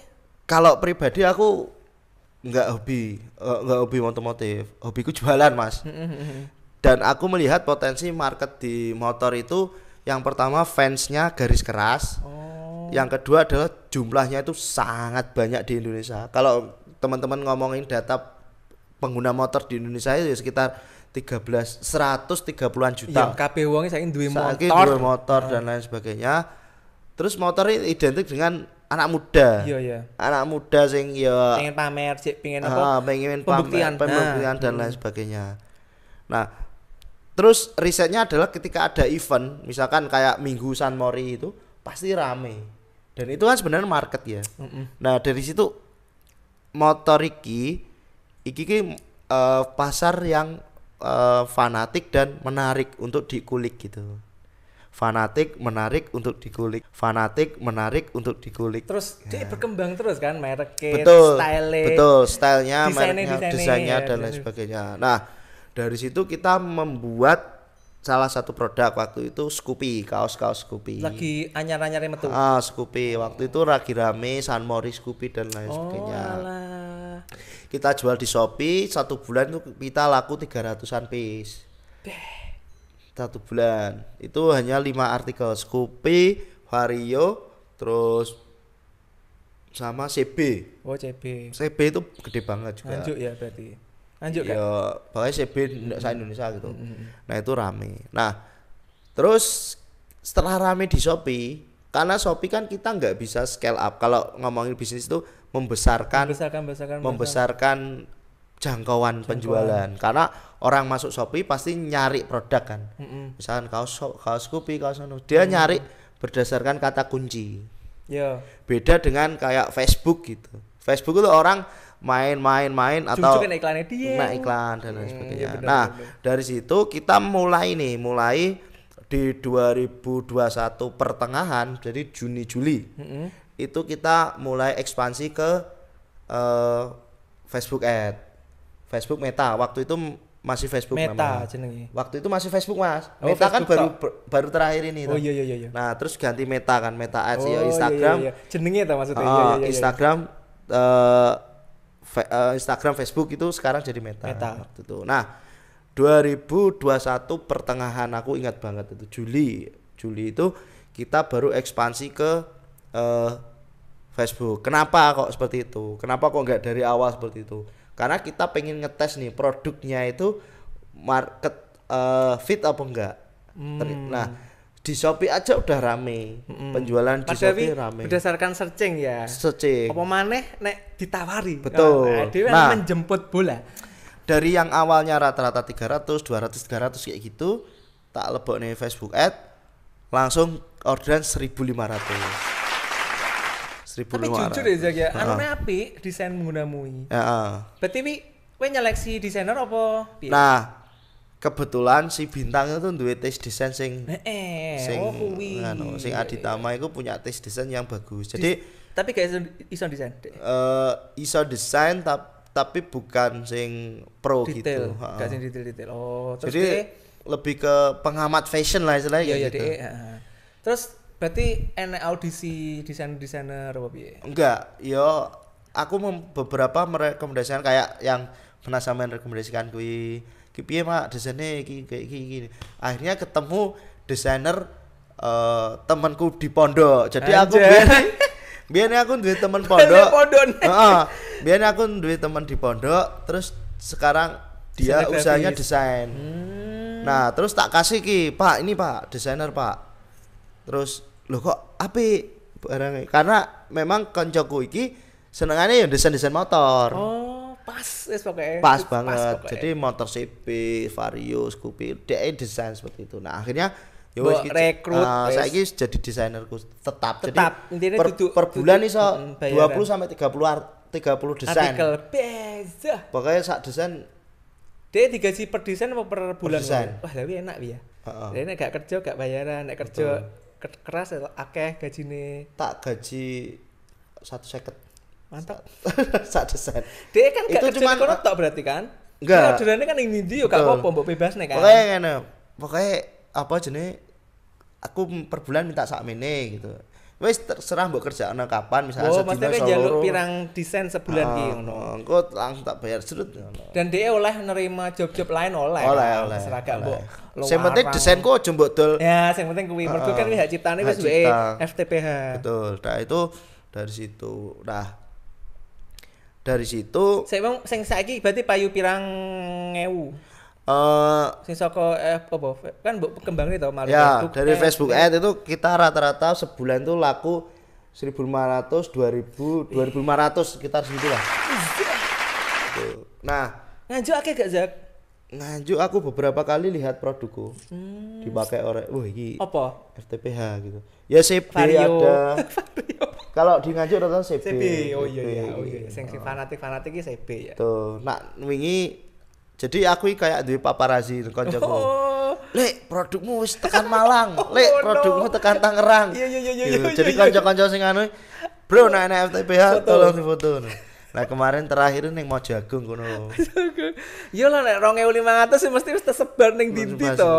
Kalau pribadi aku nggak hobi otomotif. Hobiku jualan, Mas. Dan aku melihat potensi market di motor itu yang pertama fansnya garis keras. Oh. Yang kedua adalah jumlahnya itu sangat banyak di Indonesia. Kalau teman-teman ngomongin data pengguna motor di Indonesia itu ya sekitar 130-an juta. Iya, kabeh wong saiki duwe Saiki motor. duwe motor dan lain sebagainya. Terus motor ini identik dengan anak muda. Iya. Anak muda sing ya Pengen pamer, pengen apa? pengen Pembuktian. pembuktian dan lain sebagainya. Nah, terus risetnya adalah ketika ada event, misalkan kayak Minggu San Mori itu pasti rame. Dan itu kan sebenarnya market ya. Nah, dari situ motor iki pasar yang fanatik dan menarik untuk dikulik gitu. fanatik, menarik untuk dikulik. Fanatik, menarik untuk dikulik. Terus dia berkembang terus kan mereknya, Betul, style-nya. betul, stylenya, Desainnya, mereknya, desainnya, desainnya dan lain desainnya. sebagainya. Nah, dari situ kita membuat salah satu produk waktu itu Scoopy, kaos-kaos Scoopy. Lagi anyar-anyarnya metu. Scoopy waktu itu lagi rame San Mori Scoopy dan lain sebagainya. Alah. Kita jual di Shopee 1 bulan itu kita laku 300-an piece. 1 bulan itu hanya 5 artikel Scoopy, Vario, terus sama CB. Oh CB. CB itu gede banget juga. Anjuk ya berarti. Anjuk kan? Ya, pokoknya CB ndak se-Indonesia gitu. Nah, itu rame. Nah, terus setelah rame di Shopee, karena Shopee kan kita nggak bisa scale up. Kalau ngomongin bisnis itu membesarkan jangkauan penjualan. Karena orang masuk Shopee pasti nyari produk kan. Misalkan kaos Scoopy, kaos dia nyari berdasarkan kata kunci. Ya. Beda dengan kayak Facebook gitu. Facebook itu orang main atau iklannya dia. iklan dan lain sebagainya. Iya, bener, Nah, bener. dari situ kita mulai di 2021 pertengahan, jadi Juni Juli. Itu kita mulai ekspansi ke Facebook Ad. Facebook Meta. Waktu itu masih Facebook Meta namanya. jenenge. Waktu itu masih Facebook, Mas. Oh, Meta kan Facebook baru terakhir ini. Oh tuh. iya. Nah, terus ganti Meta kan, Meta Ads ya Oh, Instagram. Iya. Jenenge ta maksudnya. Iya. Instagram Instagram, Facebook itu sekarang jadi Meta. Waktu itu. Nah, 2021 pertengahan aku ingat banget itu Juli itu kita baru ekspansi ke Facebook. Kenapa kok seperti itu? Kenapa kok nggak dari awal seperti itu? Karena kita pengen ngetes nih produknya itu market fit apa enggak. Nah, di Shopee aja udah rame. Penjualan di Shopee rame. Berdasarkan searching ya. Searching. Apa maneh nek ditawari. Betul. Nah, menjemput bola. Dari yang awalnya rata-rata 300, 200, 300 kayak gitu, tak lebok nih Facebook Ad, langsung orderan 1.500. Tapi jujur ya Zak ya, anune apik desain menggunamu. Berarti kowe nyeleksi desainer apa piye? Nah, kebetulan si Bintang itu duwe taste desain sing kuwi. Sing Aditama itu punya taste desain yang bagus. Jadi tapi gak iso desain. Iso desain tapi bukan sing pro detail, gitu. Gak sing detail-detail. Oh, terus jadi lebih ke pengamat fashion lah istilahnya iya, gitu. Terus berarti enek audisi desainer apa piye? Enggak, yo aku beberapa merekomendasikan kayak yang pernah sampean rekomendasikan kuwi. Ki piye Mak desainnya kayak gini. Akhirnya ketemu desainer temanku di pondok. Jadi aku biyen aku duwe teman pondok. Heeh. Biyen aku duwe teman di pondok, terus sekarang dia usahanya desain. Nah, terus tak kasih ki, Pak, ini Pak, desainer Pak. Terus loh kok apik barangnya? Karena memang koncoku iki senengane ya desain-desain motor. Oh, pas wis pokoke. Pas banget. Jadi motor CB, Vario, Scoopy, dia desain seperti itu. Nah, akhirnya ya wis rekrut. Saiki jadi desainerku tetap. Jadi per duduk, bulan iso 20 sampai 30 desain. Artikel beza. Pokoknya sak desain dia digaji per desain apa per bulan? Desain. Wah, tapi enak ya. Dia nek gak kerja gak bayaran, nek kerja keras akeh gajine. Tak gaji 150. Mantap. Sak desain. Dia kan gak itu kerja cuman kono tok berarti kan? enggak. Orderane kan ning ndi yo gak apa-apa mbok bebas nek kan. Pokoknya ngene. Pokoknya apa jenenge aku per bulan minta sakmene gitu. Wis terserah mbok kerjaane kapan misalnya sedina maksudnya njaluk pirang desain sebulan ki ngono. Engko langsung tak bayar serut ngono. Dan dia oleh nerima job-job lain oleh. Seragam mbok. Sing penting desainku aja mbok dol. Ya, sing penting kuwi mergo kan wis hak ciptane wis duwe FTPH. Betul. Nah, itu dari situ. Nah, dari situ sing saiki berarti payu pirang ewu. Sing saka apa kan mbok kembangin to malu ya, dari Facebook Ad itu kita rata-rata sebulan tuh laku 1.500, 2.000, 2.500 sekitar segitu lah. Nah, nganjuk akeh gak Zak? Nganjuk aku beberapa kali lihat produkku dipakai orang, wah iki apa? FTPH gitu. Ya CB ada. Kalau di Nganjuk rata-rata CB. Oh iya. Sing fanatik iki CB ya. Tuh, nak wingi jadi aku kayak duwe paparazi kancaku. Lek, produkmu wis tekan Malang. Lek, produkmu tekan Tangerang. Iya. Gitu. Jadi kanca-kanca sing anu, "Bro, nek FTPH tolong difoto." Nah, kemarin terakhir ning Mojagung kono. Yo lah nek 2500 sih mesti wis tersebar ning ndi to.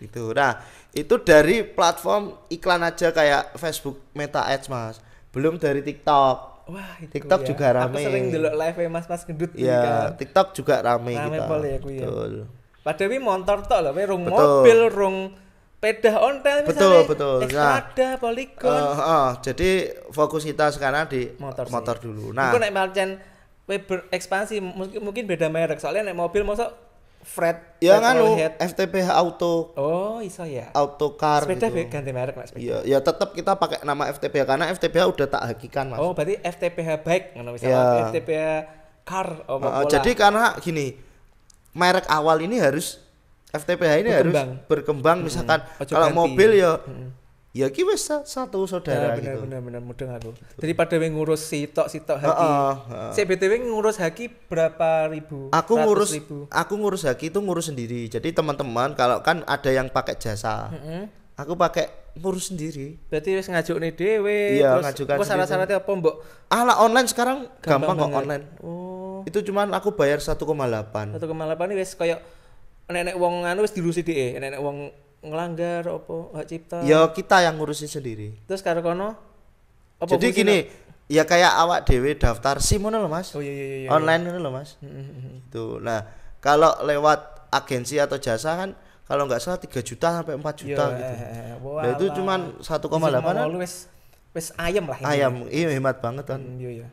Itu. Nah, itu dari platform iklan aja kayak Facebook Meta Ads, Mas. Belum dari TikTok. Wah, TikTok ya. juga rame. Aku sering delok live Mas gendut Iya, kan. TikTok juga rame kita. Pol ya kuwi ya. Betul. Padahal wi motor tok lho, we rung Betul. mobil, rung peda ontel misalnya. Betul. Ekspada, Polygon. Jadi fokus kita sekarang di Motor sih. dulu. Nah, Iku nek pancen we berekspansi mungkin beda merek. Soalnya nek mobil mosok Fred ya nganu Petrolhead. FTPH Auto Oh, iso ya. Autocar Sepeda gitu. ganti merek Mas. Iya, ya tetap kita pakai nama FTPH karena FTPH udah tak hakikan, Mas. Oh, berarti FTPH bike ngono misalnya Ya. FTPH car pola. Jadi karena gini, merek awal ini harus FTPH ini Berkembang. harus berkembang misalkan Ojo kalau ganti. mobil ya ki wis satu saudara bener, gitu. bener mudeng aku. Daripada we ngurus sitok haki. Sik BTW ngurus haki berapa ribu? Aku 100.000. ngurus haki itu ngurus sendiri. Jadi teman-teman kalau kan ada yang pakai jasa. Aku pakai ngurus sendiri. Berarti wis ngajukne dhewe. Iya, terus ngajukan apa syarat-syaratnya apa, Mbok? Lah online sekarang gampang kok banget. online. Oh, Itu cuman aku bayar 1,8. 1,8 ini wis koyo nek wong anu wis dilurusi dhek, nek wong ngelanggar apa hak cipta. Ya kita yang ngurusin sendiri. Terus karo kono apa Jadi fungsinya? gini, ya kayak awak dewe daftar SIM ngono lho, Mas. Oh iya. Online ngono lho, Mas. Itu. Nah, kalau lewat agensi atau jasa kan kalau nggak salah 3 juta sampai 4 juta gitu. Nah, itu cuman 1,8 kan wis ayam lah ini. ayam. Iya hemat banget kan. Iya.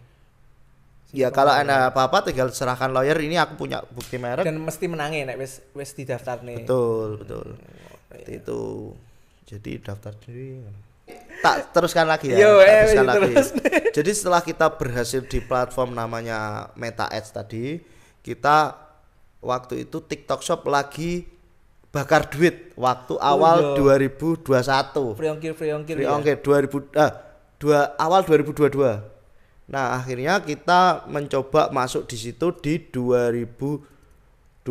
Ya kalau ada apa-apa tinggal serahkan lawyer, ini aku punya bukti merek. Dan mesti menangi nek wis didaftarne. Betul. Seperti itu. Jadi daftar diri. Tak teruskan lagi ya. Yo, tak teruskan lagi. terus. Jadi setelah kita berhasil di platform namanya Meta Ads tadi, kita waktu itu TikTok Shop lagi bakar duit waktu awal 2021. Free ongkir. Oke, awal 2022. Nah, akhirnya kita mencoba masuk di situ di 2022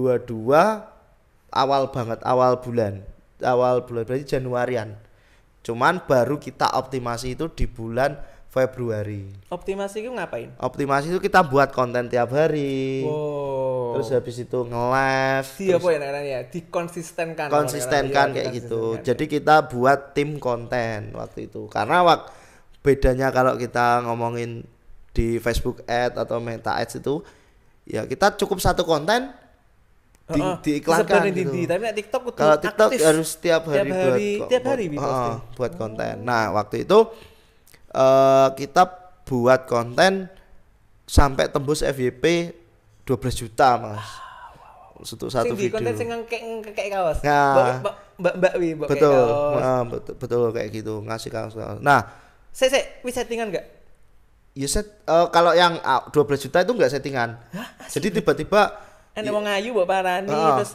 awal bulan berarti Januarian. Cuman baru kita optimasi itu di bulan Februari. Optimasi itu ngapain? Optimasi itu kita buat konten tiap hari. Wow. Terus habis itu nge-live. Apa ya namanya? Dikonsistenkan. Konsistenkan kayak gitu. Jadi kita buat tim konten waktu itu. Karena bedanya kalau kita ngomongin di Facebook Ads atau Meta Ads itu ya kita cukup satu konten diiklankan gitu. Tapi nek TikTok kudu kalau TikTok aktif. harus tiap hari buat konten. Nah, waktu itu kita buat konten sampai tembus FYP 12 juta, Mas. Untuk satu Sing di video. konten sing ngekek kaos. Nah. Mbak Wi, mbok Betul. kaos. Betul kayak gitu, ngasih kaos. Nah, Wis settingan enggak? ya kalau yang 12 juta itu enggak settingan. Jadi tiba-tiba Enek wong ayu mbok parani terus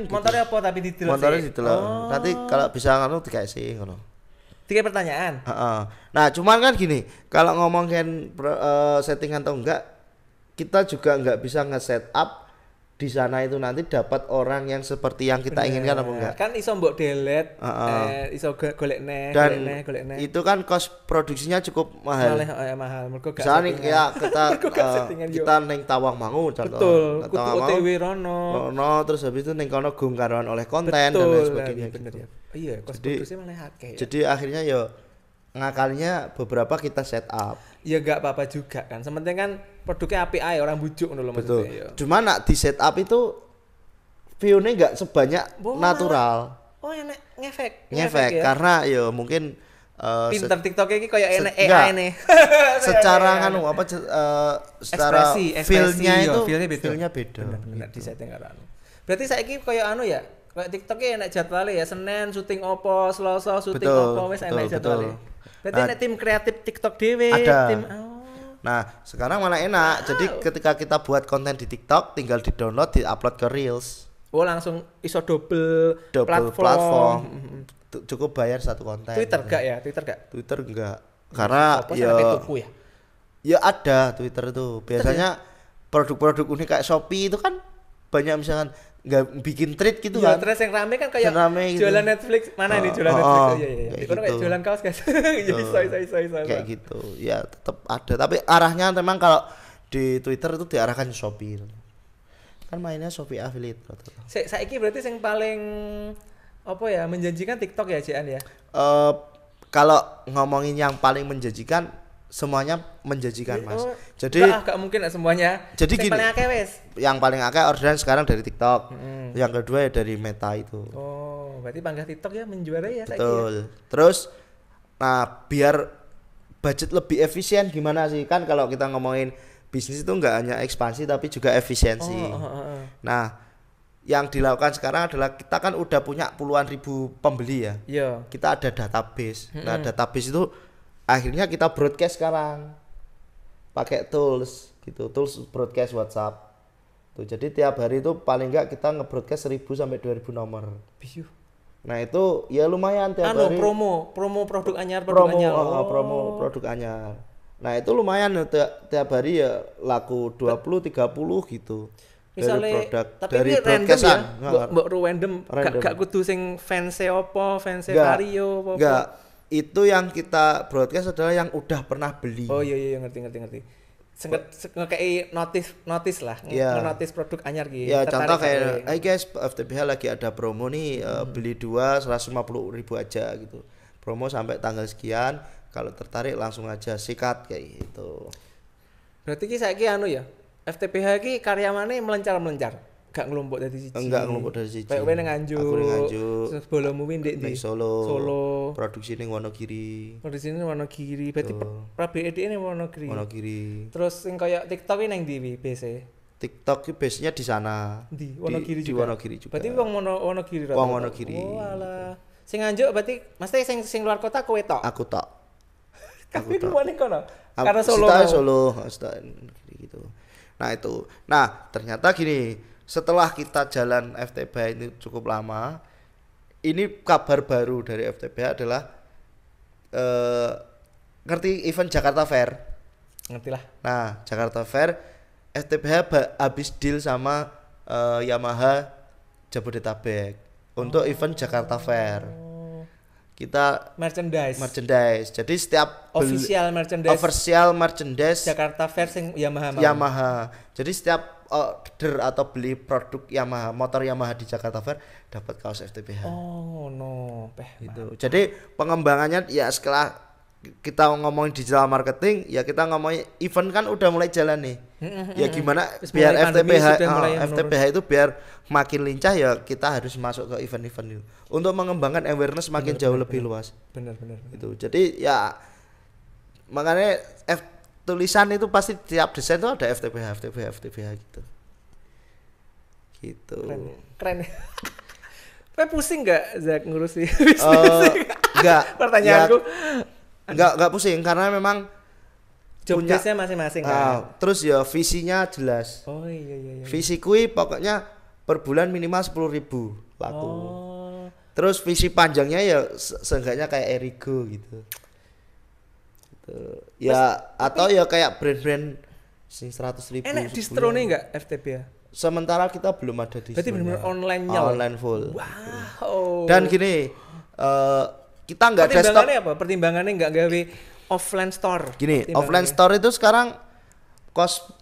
motornya apa tapi didelok. Motornya didelok. Nanti kalau bisa ngono dikasih ngono. Tiga pertanyaan. Nah, cuman kan gini, kalau ngomongin settingan atau enggak, kita juga enggak bisa nge-setup di sana itu nanti dapat orang yang seperti yang kita inginkan apa enggak. Kan iso mbok delete, iso golek neh. Itu kan cost produksinya cukup mahal. Mahal. Mergo gak Misalnya kayak settingan, kita neng Tawangmangu contoh. Betul, kudu OTW rono. Terus habis itu neng kono gungkaran oleh konten dan Betul, lain sebagainya. bener Gitu. ya. Iya, cost produksinya malah akeh. Jadi akhirnya ya ngakalinya beberapa kita set up. Ya enggak apa-apa juga kan. Sementing kan produknya API orang bujuk ngono lho Betul. maksudnya. Cuma nak di set up itu view-nya enggak sebanyak natural. Oh, enak ngefek ya? Karena ya mungkin pinter TikTok iki koyo enek enggak. AI nih. secara nganu apa secara Ekspresi feel-nya iya, itu feel-nya beda. Bener di setting karo anu. Berarti saiki koyo anu ya, koyo TikTok e enek jadwale ya, Senin syuting opo, Selasa syuting Betul, opo, wis enek betul. jadwale. Berarti enek tim kreatif TikTok dhewe, Ada. tim Nah, sekarang malah enak. Jadi ketika kita buat konten di TikTok tinggal di-download, di-upload ke Reels. Oh, langsung iso double platform. Cukup bayar satu konten. Twitter gitu. gak ya? Twitter enggak. Karena Apa ya tuku ya? ya ada Twitter itu. Biasanya produk-produk unik kayak Shopee itu kan banyak misalkan nggak bikin treat gitu Iya, kan. terus yang rame kan kayak Yang rame gitu. jualan Netflix. Mana nih jualan Oh, Netflix? oh, Iya, iya, iya. kayak Itu kayak gitu. jualan kaos, guys. Iya, iso. Kayak gitu. Ya tetap ada, tapi arahnya memang kalau di Twitter itu diarahkan ke Shopee. Kan mainnya Shopee affiliate. Saiki berarti yang paling apa ya menjanjikan TikTok ya, Jian ya? Kalau ngomongin yang paling menjanjikan, semuanya menjanjikan, Mas. Oh, Jadi enggak mungkin lah semuanya. Jadi Sing gini. paling akeh wes. yang paling akeh orderan sekarang dari TikTok. Yang kedua ya dari Meta itu. Oh, berarti panggah TikTok ya menjuarai ya saiki. Ya? Betul. Terus nah, biar budget lebih efisien gimana sih? Kan kalau kita ngomongin bisnis itu enggak hanya ekspansi tapi juga efisiensi. Oh. Nah, yang dilakukan sekarang adalah kita kan udah punya puluhan ribu pembeli ya. Iya. Kita ada database. Nah, database itu akhirnya kita broadcast sekarang pakai tools gitu, tools broadcast WhatsApp. Tuh, jadi tiap hari itu paling enggak kita nge-broadcast 1000 sampai 2000 nomor. Biu. Nah, itu ya lumayan tiap hari. promo produk anyar, promo anyar. promo produk anyar. Nah, itu lumayan tiap hari ya laku 20 30 gitu. Misalnya, dari produk tapi dari ini random ya, broadcastan. mbok random, gak kudu sing fans opo, fans Vario apa. Enggak. Itu yang kita broadcast adalah yang udah pernah beli. Oh iya ngerti. Ngekei notis lah, notis produk anyar gitu. Ya contoh kayak, "Hai guys, FTPH lagi ada promo nih, beli 2 150.000 aja gitu. Promo sampai tanggal sekian, kalau tertarik langsung aja sikat kayak gitu." Berarti ki saiki anu ya. FTPH ki karyamane melencar. Gak ngelompok dari siji. Enggak ngelompok dari siji. Kayak kowe ning Nganjuk. Aku ning Nganjuk. Terus bolomu kuwi ndek ndi? Solo. Produksi ning Wonogiri. Di sini Wonogiri. Berarti prabe ning Wonogiri. Wonogiri. Terus sing kaya TikTok ki ning ndi base? TikTok ki base-nya di sana. Di Wonogiri Di juga. Wonogiri juga. Berarti wong Wonogiri rata. Wong Wonogiri. Oh alah. Sing Nganjuk berarti mesti sing luar kota kowe tok. Aku tok. Kabeh rumah ning kono. Aku Karena Solo. Solo gitu. Nah itu. Nah ternyata gini, setelah kita jalan FTPH ini cukup lama, ini kabar baru dari FTPH adalah ngerti event Jakarta Fair. Ngerti lah. Nah Jakarta Fair, FTPH habis deal sama Yamaha Jabodetabek untuk event Jakarta Fair. Kita merchandise. Jadi setiap official merchandise Jakarta Fair sing Yamaha. Jadi setiap order atau beli produk Yamaha, motor Yamaha di Jakarta Fair dapat kaos FTPH. Oh no, gitu. Jadi pengembangannya ya setelah kita ngomongin digital marketing, ya kita ngomongin event kan udah mulai jalan nih. Ya gimana biar FTPH itu biar makin lincah, ya kita harus masuk ke event-event itu untuk mengembangkan awareness makin jauh lebih luas. Benar. Itu. Jadi ya makanya tulisan itu pasti tiap desain itu ada FTPH gitu. Gitu. Keren. Kowe pusing enggak Zak ngurusi bisnis? Enggak. Pertanyaanku. Enggak pusing karena memang job desk-nya masing-masing kan. Terus ya visinya jelas. Oh iya. Visi kui pokoknya per bulan minimal 10.000 laku. Oh. Terus visi panjangnya ya seenggaknya kayak Erigo gitu. Ya terus, atau ya kayak brand-brand sing 100.000. Enak distrone enggak FTP ya? Sementara kita belum ada di. Berarti benar-benar online full. Wow. Dan gini, kita nggak ada stok. Pertimbangannya nggak gawe offline store. Gini, offline store itu sekarang cost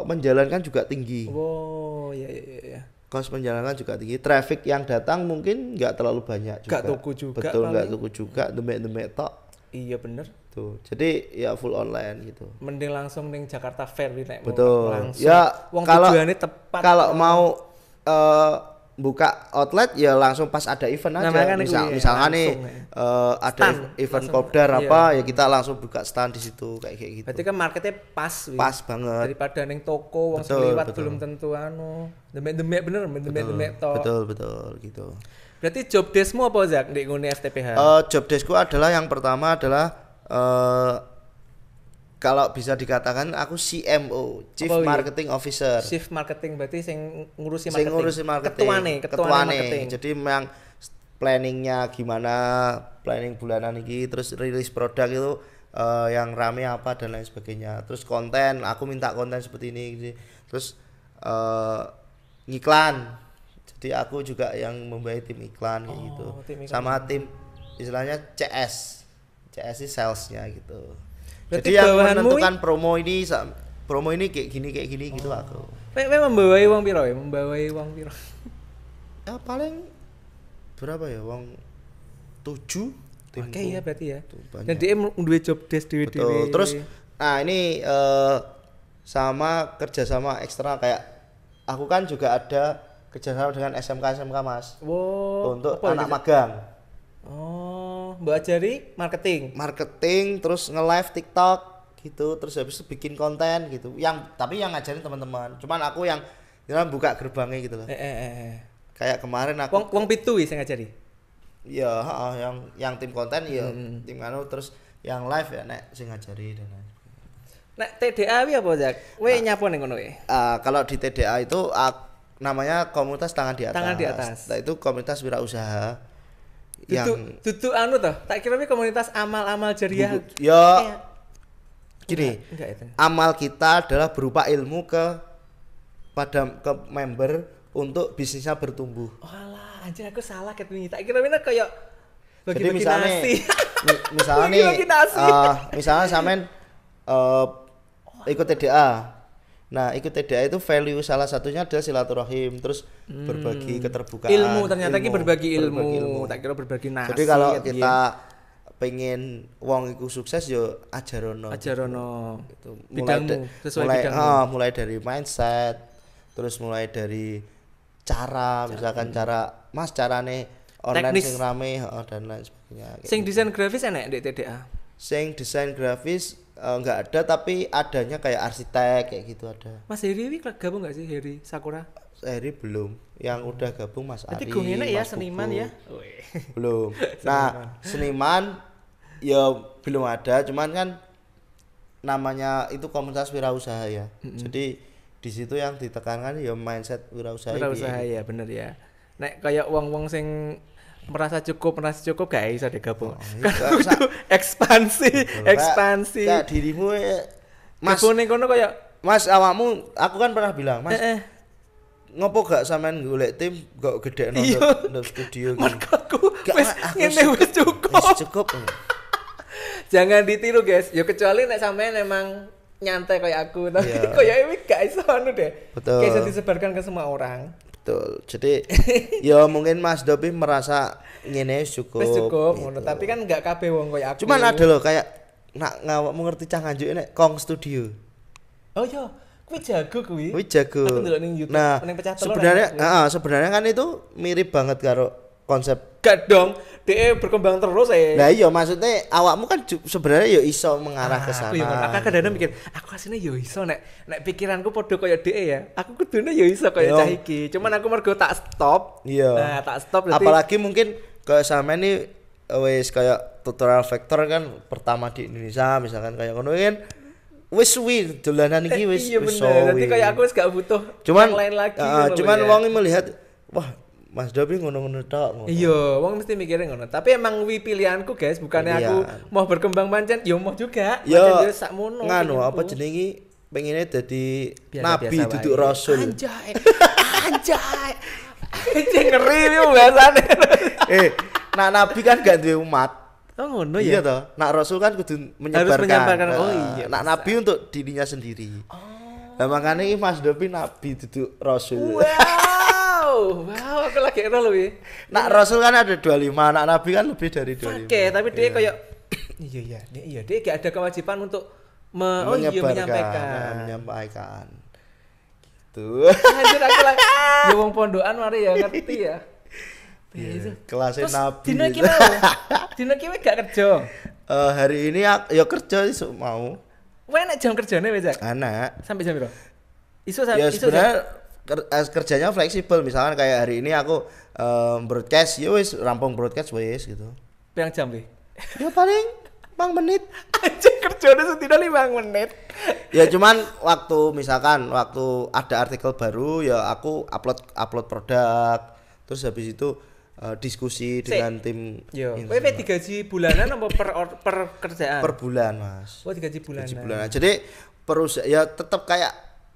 menjalankan juga tinggi. Oh, iya. Cost menjalankan juga tinggi. Traffic yang datang mungkin nggak terlalu banyak juga. Nggak tuku juga. Betul, nggak tuku juga. Demek-demek tok. Iya bener. Tuh, jadi ya full online gitu. Mending langsung ning Jakarta Fair nek betul. Langsung. Ya kalau tujuannya tepat. Kalau mau buka outlet ya langsung pas ada event aja. Misalnya nih ada event Kopdar apa ya kita langsung buka stand di situ kayak gitu. Berarti kan marketnya pas. Pas banget. Daripada ning toko wong lewat belum tentu demek-demek bener, demek-demek tok. Betul gitu. Berarti job desk-mu apa Zak ndek ngene FTPH? Job desk-ku adalah yang pertama adalah kalau bisa dikatakan aku CMO, Chief Marketing Officer. Chief Marketing berarti sing ngurusi marketing. Ketuane marketing. Jadi memang planningnya gimana, planning bulanan ini, terus rilis produk itu yang rame apa dan lain sebagainya. Terus konten, aku minta konten seperti ini. Terus ngiklan. Jadi aku juga yang membawahi tim iklan kayak gitu. tim iklan. Sama tim istilahnya CS. CS ini salesnya gitu. Berarti Jadi yang bawahanmu menentukan promo ini kayak gini gitu aku. Kowe membawahi wong piro ya? Membawahi wong piro? Ya paling berapa ya wong 7 timku. Oke ya berarti ya. Tuh, banyak. Dan dia duwe job desk Betul. dhewe-dhewe. Terus nah ini sama kerjasama ekstra kayak aku kan juga ada kerjasama dengan SMK Mas wow, untuk apa anak itu? magang. Oh, Mbak ajari Marketing terus nge-live TikTok gitu, terus habis itu bikin konten gitu. Tapi yang ngajarin teman-teman. Cuman aku yang buka gerbangnya gitu loh. Kayak kemarin aku wong pitu wis sing ngajari. ya yang tim konten ya tim anu terus yang live ya nek sing ngajari dan lain. Nek TDA wi apa, Jak? Kowe nyapo ning ngono wae. Kalau di TDA itu namanya komunitas tangan di atas. Tangan di atas. Nah, itu komunitas wirausaha Dudu anu toh, tak kira ini komunitas amal-amal jariah. ya gini. Enggak itu. Amal kita adalah berupa ilmu ke member untuk bisnisnya bertumbuh. Walah, anjir aku salah ket wingi. Tak kira ini kayak Jadi bagi-bagi misalnya nasi. misalnya nih Bagi-bagi nasi. misalnya sampean ikut TDA. Nah, ikut TDA itu value salah satunya adalah silaturahim, terus berbagi keterbukaan. Ilmu ternyata ini berbagi ilmu. Tak kira berbagi nasi. Jadi kalau kita pengen wong iku sukses yo ajarono. Ajarono. Gitu. Bidangmu, sesuai bidangmu. Mulai dari mindset, terus mulai dari cara, misalkan cara Mas carane online Teknis. sing rame dan lain sebagainya. Sing desain grafis enak di TDA. Sing desain grafis enggak ada, tapi adanya kayak arsitek kayak gitu ada. Mas Heri ini gabung nggak sih, Heri Sakura? Heri belum, yang udah gabung Mas Ari. Berarti gue enak ya Mas seniman Bubu. ya. Belum. Nah, seniman ya belum ada, cuman kan namanya itu komunitas wirausaha ya. Jadi di situ yang ditekankan ya mindset wirausaha. Wirausaha ya, bener ya. Nek kayak wong-wong sing merasa cukup gak iso digabung. Kan kudu ekspansi. Kayak dirimu Mas. Gabung ning kono kayak Mas awakmu, aku kan pernah bilang, Mas. Ngopo gak sampean golek tim gak gedekno ndok studio gitu. Markaku wis ngene wis cukup. Wis cukup. Jangan ditiru, guys. Ya kecuali nek sampean emang nyantai kayak aku, tapi kayak ini gak iso anu deh. Betul. Kayak iso disebarkan ke semua orang. Betul. Jadi ya mungkin Mas Dopi merasa ngene cukup. Wis cukup gitu. ngono, tapi kan enggak kabeh wong koyo aku. Cuman ada loh kayak nak ngawakmu ngerti cah nganjuk nek Kong Studio. Oh iya, kuwi jago kuwi. Kuwi jago. Aku ndelok ning YouTube, Nah, ning pecah telur. sebenarnya kan itu mirip banget karo konsep. Gak dong, dia berkembang terus ya. Nah iya maksudnya awakmu kan sebenarnya ya iso mengarah ke sana. Aku ya kan kadang-kadang mikir, aku asline yo iso nek pikiranku padha kaya dhek ya. Aku kudune yo iso kaya cah iki. Cuman aku mergo tak stop. Iya. Nah, tak stop berarti. Apalagi mungkin kayak sama ini wis kayak tutorial vector kan pertama di Indonesia misalkan kayak ngono kan wis suwi dolanan iki wis wis bener. Dadi kayak aku wis gak butuh cuman yang lain lagi. Cuman wong melihat wah Mas Dobi ngono-ngono tok ngono. Iya, wong mesti mikirnya ngono. Tapi emang wi pilihanku, guys, bukannya aku mau berkembang pancen, yo mau juga. Pancen yo sakmono. Nganu apa jenenge pengennya dadi nabi duduk rasul. Anjay. Anjay. Anjay ngeri yo bahasane. Nak nabi kan gak duwe umat. Oh ngono ya. Iya toh. Nak rasul kan kudu menyebarkan. Harus menyebarkan. Oh iya. Nak nabi untuk dirinya sendiri. Nah makanya ini Mas Dobi nabi duduk rasul. Wow, aku lagi ero lho iki. Nak rasul kan ada 25, nak nabi kan lebih dari 25. Oke, tapi dia kayak iya, dia gak ada kewajiban untuk menyampaikan. Gitu. Anjir aku lagi ya wong pondokan mari ya ngerti ya. Kelasnya nabi. Dina ki gak kerja. Hari ini ya kerja iso mau. Kowe nek jam kerjane wis, Jak? Anak. Sampai jam piro? Iso ya sebenarnya kerjanya fleksibel, misalkan kayak hari ini aku broadcast ya wis rampung broadcast wis gitu. Pirang jam wi? Ya paling 5 menit. Anjir kerjane setidaknya 5 menit. Ya cuman waktu ada artikel baru ya aku upload produk. Terus habis itu diskusi dengan tim. Yo, kowe digaji bulanan apa per kerjaan? Per bulan, Mas. Oh, digaji bulanan. Jadi ya tetap kayak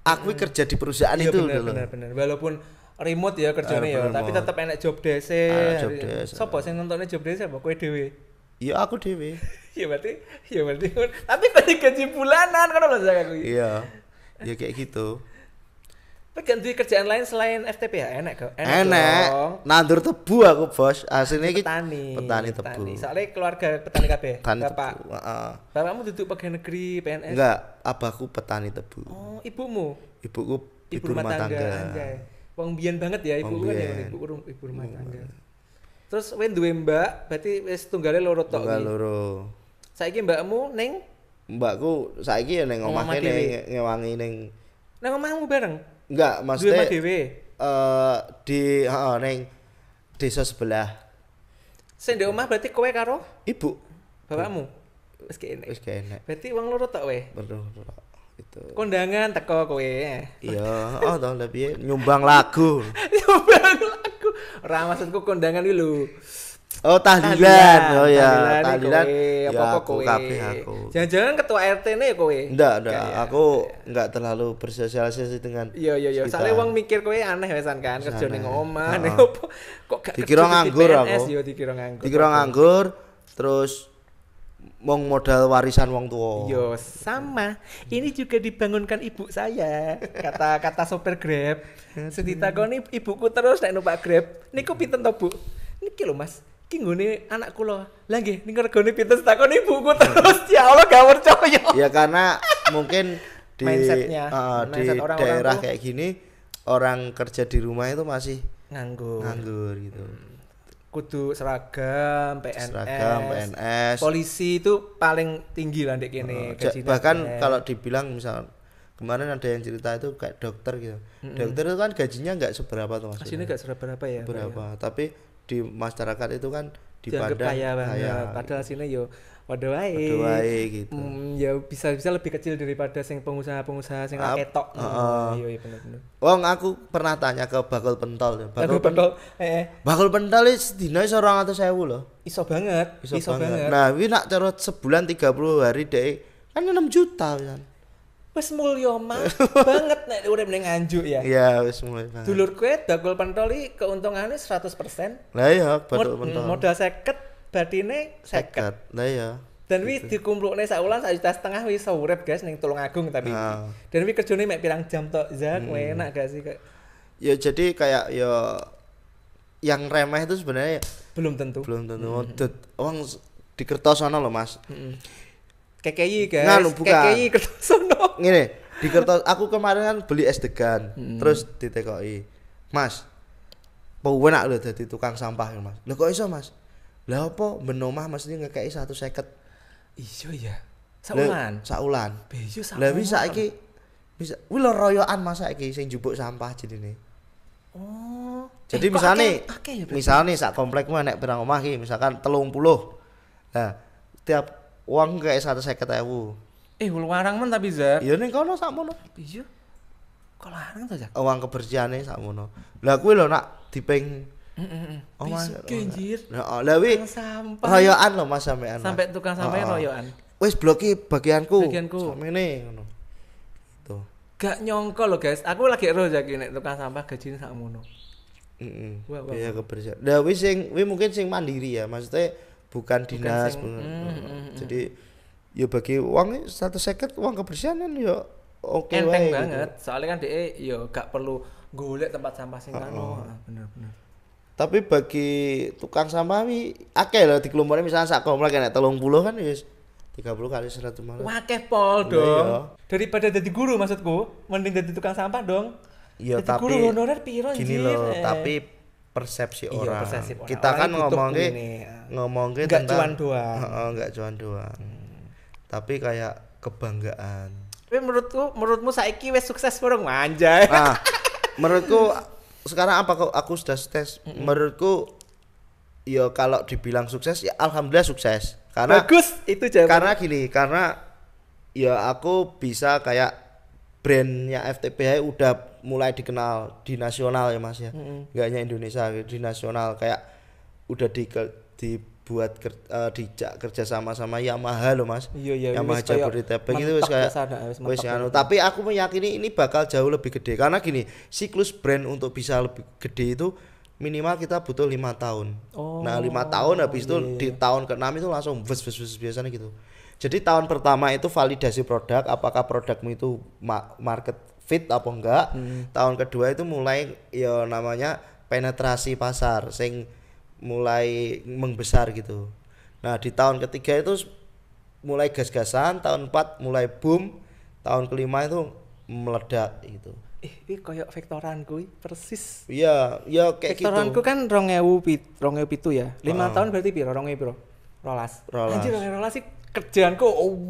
aku kerja di perusahaan Iya itu bener dulu. bener. Walaupun remote ya kerjanya ya, tapi remote. tetap enak job desk. Job desk. Sopo sing nontonnya job desk apa kowe dhewe? Ya aku dewe. Ya berarti. Tapi kok digaji bulanan kan lho sak aku. Iya. Ya kayak gitu. Tapi kan duwe kerjaan lain selain FTP ya enak kok. Enak. dong. Nandur tebu aku, Bos. Asline iki Petani tebu. Soalnya keluarga petani kabeh. Petani Bapak. tebu. Heeh. Bapakmu duduk pegawai negeri PNS. Enggak, abahku petani tebu. Oh, ibumu Ibuku ibu rumah tangga. Anjay. Wong biyen banget ya ibu Wong kan ya biyen. ibu rumah tangga. Terus kowe duwe mbak, berarti wis tunggale loro tok Tunggal iki. loro. Saiki mbakmu ning Mbakku saiki ya ning omah Omah kene dhewe. ngewangi ning nang omahmu bareng. enggak Duwe maksudnya omah dhewe. di ning desa sebelah. Sing ndek omah berarti kowe karo Ibu bapakmu. Wis kene. wis gak enak. Berarti wong loro tok kowe. Bener itu. Kondangan teko kowe. Iya, toh lebih nyumbang lagu. Nyumbang lagu. Ora maksudku kondangan iki lho. Oh, tahlilan. Oh ya, tahlilan. tahlilan. Ya Ya apa aku kowe? kabeh aku. Jangan-jangan ketua RT-ne ya kowe? Enggak. Ya. Aku enggak terlalu bersosialisasi dengan Iya. sekitar. Soalnya wong mikir kowe aneh wesan kan kerja ning omah, ning Heeh. opo kok gak Dikira kerja di nganggur PNS, aku. Yo dikira nganggur. Dikira nganggur, terus mong modal warisan wong tua. Yo sama. Ini juga dibangunkan ibu saya. Kata sopir Grab. Ditakoni ibuku terus nek numpak Grab. Niku pinten to, Bu? Niki lho, Mas. Iki nggone anakku lho. Lah nggih, niku regane pinten takoni ibuku terus. Ya Allah, gak percaya. Ya karena mungkin di Mindsetnya. di Mindset orang-orang daerah tuh kayak gini orang kerja di rumah itu masih nganggur gitu. Kudu seragam, PNS. Seragam, PNS. Polisi itu paling tinggi lah ndek kene gajinya. Bahkan gede. kalau dibilang misal kemarin ada yang cerita itu kayak dokter gitu. Dokter itu kan gajinya nggak seberapa tuh Mas. Aslinya gak seberapa ya. Berapa, tapi di masyarakat itu kan Dianggap dipandang kaya banget. kaya. Padahal sini yo waduh wae. Waduh wae gitu. Ya bisa lebih kecil daripada sing pengusaha-pengusaha sing ketok. Iya bener. Wong aku pernah tanya ke bakul pentol ya. Bakul pentol. Bakul pentol iki sedina iso 200.000 lho. Iso banget. Iso banget. Nah, ini nak cara sebulan 30 hari deh kan 6 juta kan. Wis mulya mah banget nek urip ning Nganjuk ya. Iya, wis mulai banget. Dulur kowe bakul pentol iki keuntungannya 100%. Lah iya, bakul pentol. Modal 50, batine 50. Lah iya. Dan wi dikumpulne sak wulan 1,5 juta wis iso urip guys ning Tulungagung tapi. Dan wi kerjane mek pirang jam tok. Zak enak gak sih kak? Ya jadi kayak ya yang remeh itu sebenarnya Belum tentu. Dut wong di Kertosono loh Mas. KKI guys. Nganu, bukan. KKI Kertosono. Ngene, di Kertos aku kemarin kan beli es degan, terus ditekoki. Mas, penak lho dadi tukang sampah ya, Mas. Lho kok iso, Mas? Lah apa ben omah mesti ngekeki 150. Iya ya. Saulan. Saulan. Beyo saulan. Lah wis saiki bisa kuwi lho royokan Mas saiki sing njupuk sampah jenenge. Oh. Jadi kok misalnya, akeh ya, misalnya sak komplekmu nek pirang omah iki, misalkan 30. Nah, tiap uang kayak 150.000. Larang men tapi Zak. Iya ning kono sakmono. Iya. Kok larang to Zak? Uang kebersihane sakmono. Lah kuwi lho nak diping Mas. Anjir. Lah wi Sampah. royokan lho Mas sampean. Sampai tukang sampahnya royokan. Wis bloki bagianku. Bagianku. Samene ngono. Tuh. Gak nyongko loh guys. Aku lagi ero Zak nek tukang sampah gajine sakmono. Wah. Biaya kebersihan. Lah wi mungkin sing mandiri ya, maksudnya bukan dinas. Jadi ya bagi uang 150 uang kebersihan kan ya oke Enteng wae banget. gitu. Soalnya kan dia ya gak perlu golek tempat sampah sing kano. Bener. Tapi bagi tukang sampah wi akeh lho dikelompokne misalnya sak komplek nek 30 kan wis 30 kali 100 malah. Wakeh pol Nah, dong. iya. Daripada jadi guru maksudku, mending jadi tukang sampah dong. Iya Jadi tapi guru honorer piro gini anjir? loh, tapi persepsi Iya, orang. persepsi orang. Kita Orang kan butuh ngomongin ini. tentang Nggak cuan doang. Enggak cuan doang. Tapi kayak kebanggaan. Tapi menurutmu saiki wis sukses burung anjay. Nah, menurutku sekarang apa kok aku sudah sukses? Menurutku ya kalau dibilang sukses ya alhamdulillah sukses. Karena Bagus itu jawaban. karena gini, karena ya aku bisa kayak brandnya FTPH udah mulai dikenal di nasional ya Mas ya. Enggak hanya Indonesia, di nasional kayak udah dijak kerja sama Yamaha loh Mas. Iya, Yamaha wis kayak Jabodetabek itu wis mentok kayak ya, sada, wis wis mentok anu. ya. Tapi aku meyakini ini bakal jauh lebih gede karena gini, siklus brand untuk bisa lebih gede itu minimal kita butuh 5 tahun. Oh, Nah 5 tahun habis itu iya. di tahun ke-6 itu langsung biasanya gitu. Jadi tahun pertama itu validasi produk, apakah produkmu itu market fit apa enggak. Tahun kedua itu mulai ya namanya penetrasi pasar sing mulai membesar gitu. Nah di tahun ketiga itu mulai gas-gasan, tahun 4 mulai boom, tahun kelima itu meledak gitu. Ini koyo vektoran kuwi persis. Iya, ya kayak gitu. Vektoranku kan 2007 ya. 5 tahun berarti piro? 2000 piro? 12. Rolas. Anjir 2012 sih kerjaanku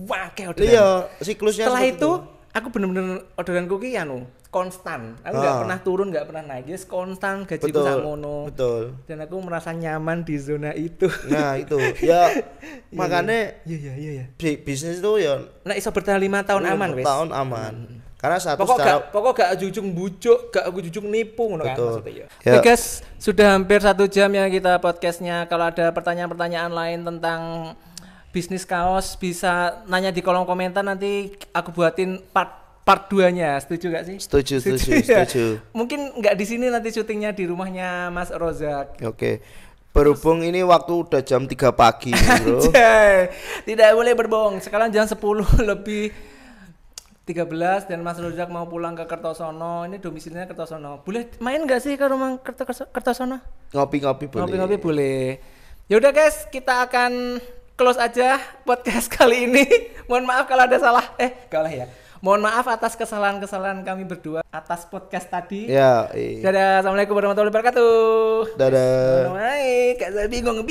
wake orderan. Iya, siklusnya Setelah seperti itu aku bener-bener orderanku ki anu konstan. Aku nggak pernah turun, nggak pernah naik. Yes, konstan gajiku Betul, sakmono. betul. Dan aku merasa nyaman di zona itu. Nah itu ya makanya Iya. bisnis itu ya Nah iso bertahan 5 tahun aman wes. tahun aman. Karena satu Pokok gak jujung bujuk, gak aku jujung nipu ngono kan Betul. maksudnya ya. Ya. Oke guys, sudah hampir 1 jam ya kita podcastnya. Kalau ada pertanyaan-pertanyaan lain tentang bisnis kaos bisa nanya di kolom komentar, nanti aku buatin part 2-nya. Setuju gak sih? Setuju. Ya. Mungkin nggak di sini, nanti syutingnya di rumahnya Mas Rozak. Oke. Berhubung ini waktu udah jam 3 pagi, Bro. Anjay, tidak boleh berbohong. Sekarang jam 10 lebih 13 dan Mas Rozak mau pulang ke Kertosono. Ini domisilinya Kertosono. Boleh main nggak sih ke rumah Kertosono? Ngopi-ngopi boleh. Ngopi-ngopi boleh. Ya udah guys, kita akan close aja podcast kali ini. Mohon maaf kalau ada salah. Kalah ya. Mohon maaf atas kesalahan-kesalahan kami berdua atas podcast tadi. Ya. Dadah, assalamualaikum warahmatullahi wabarakatuh. Dadah. Baik, kayak saya bingung.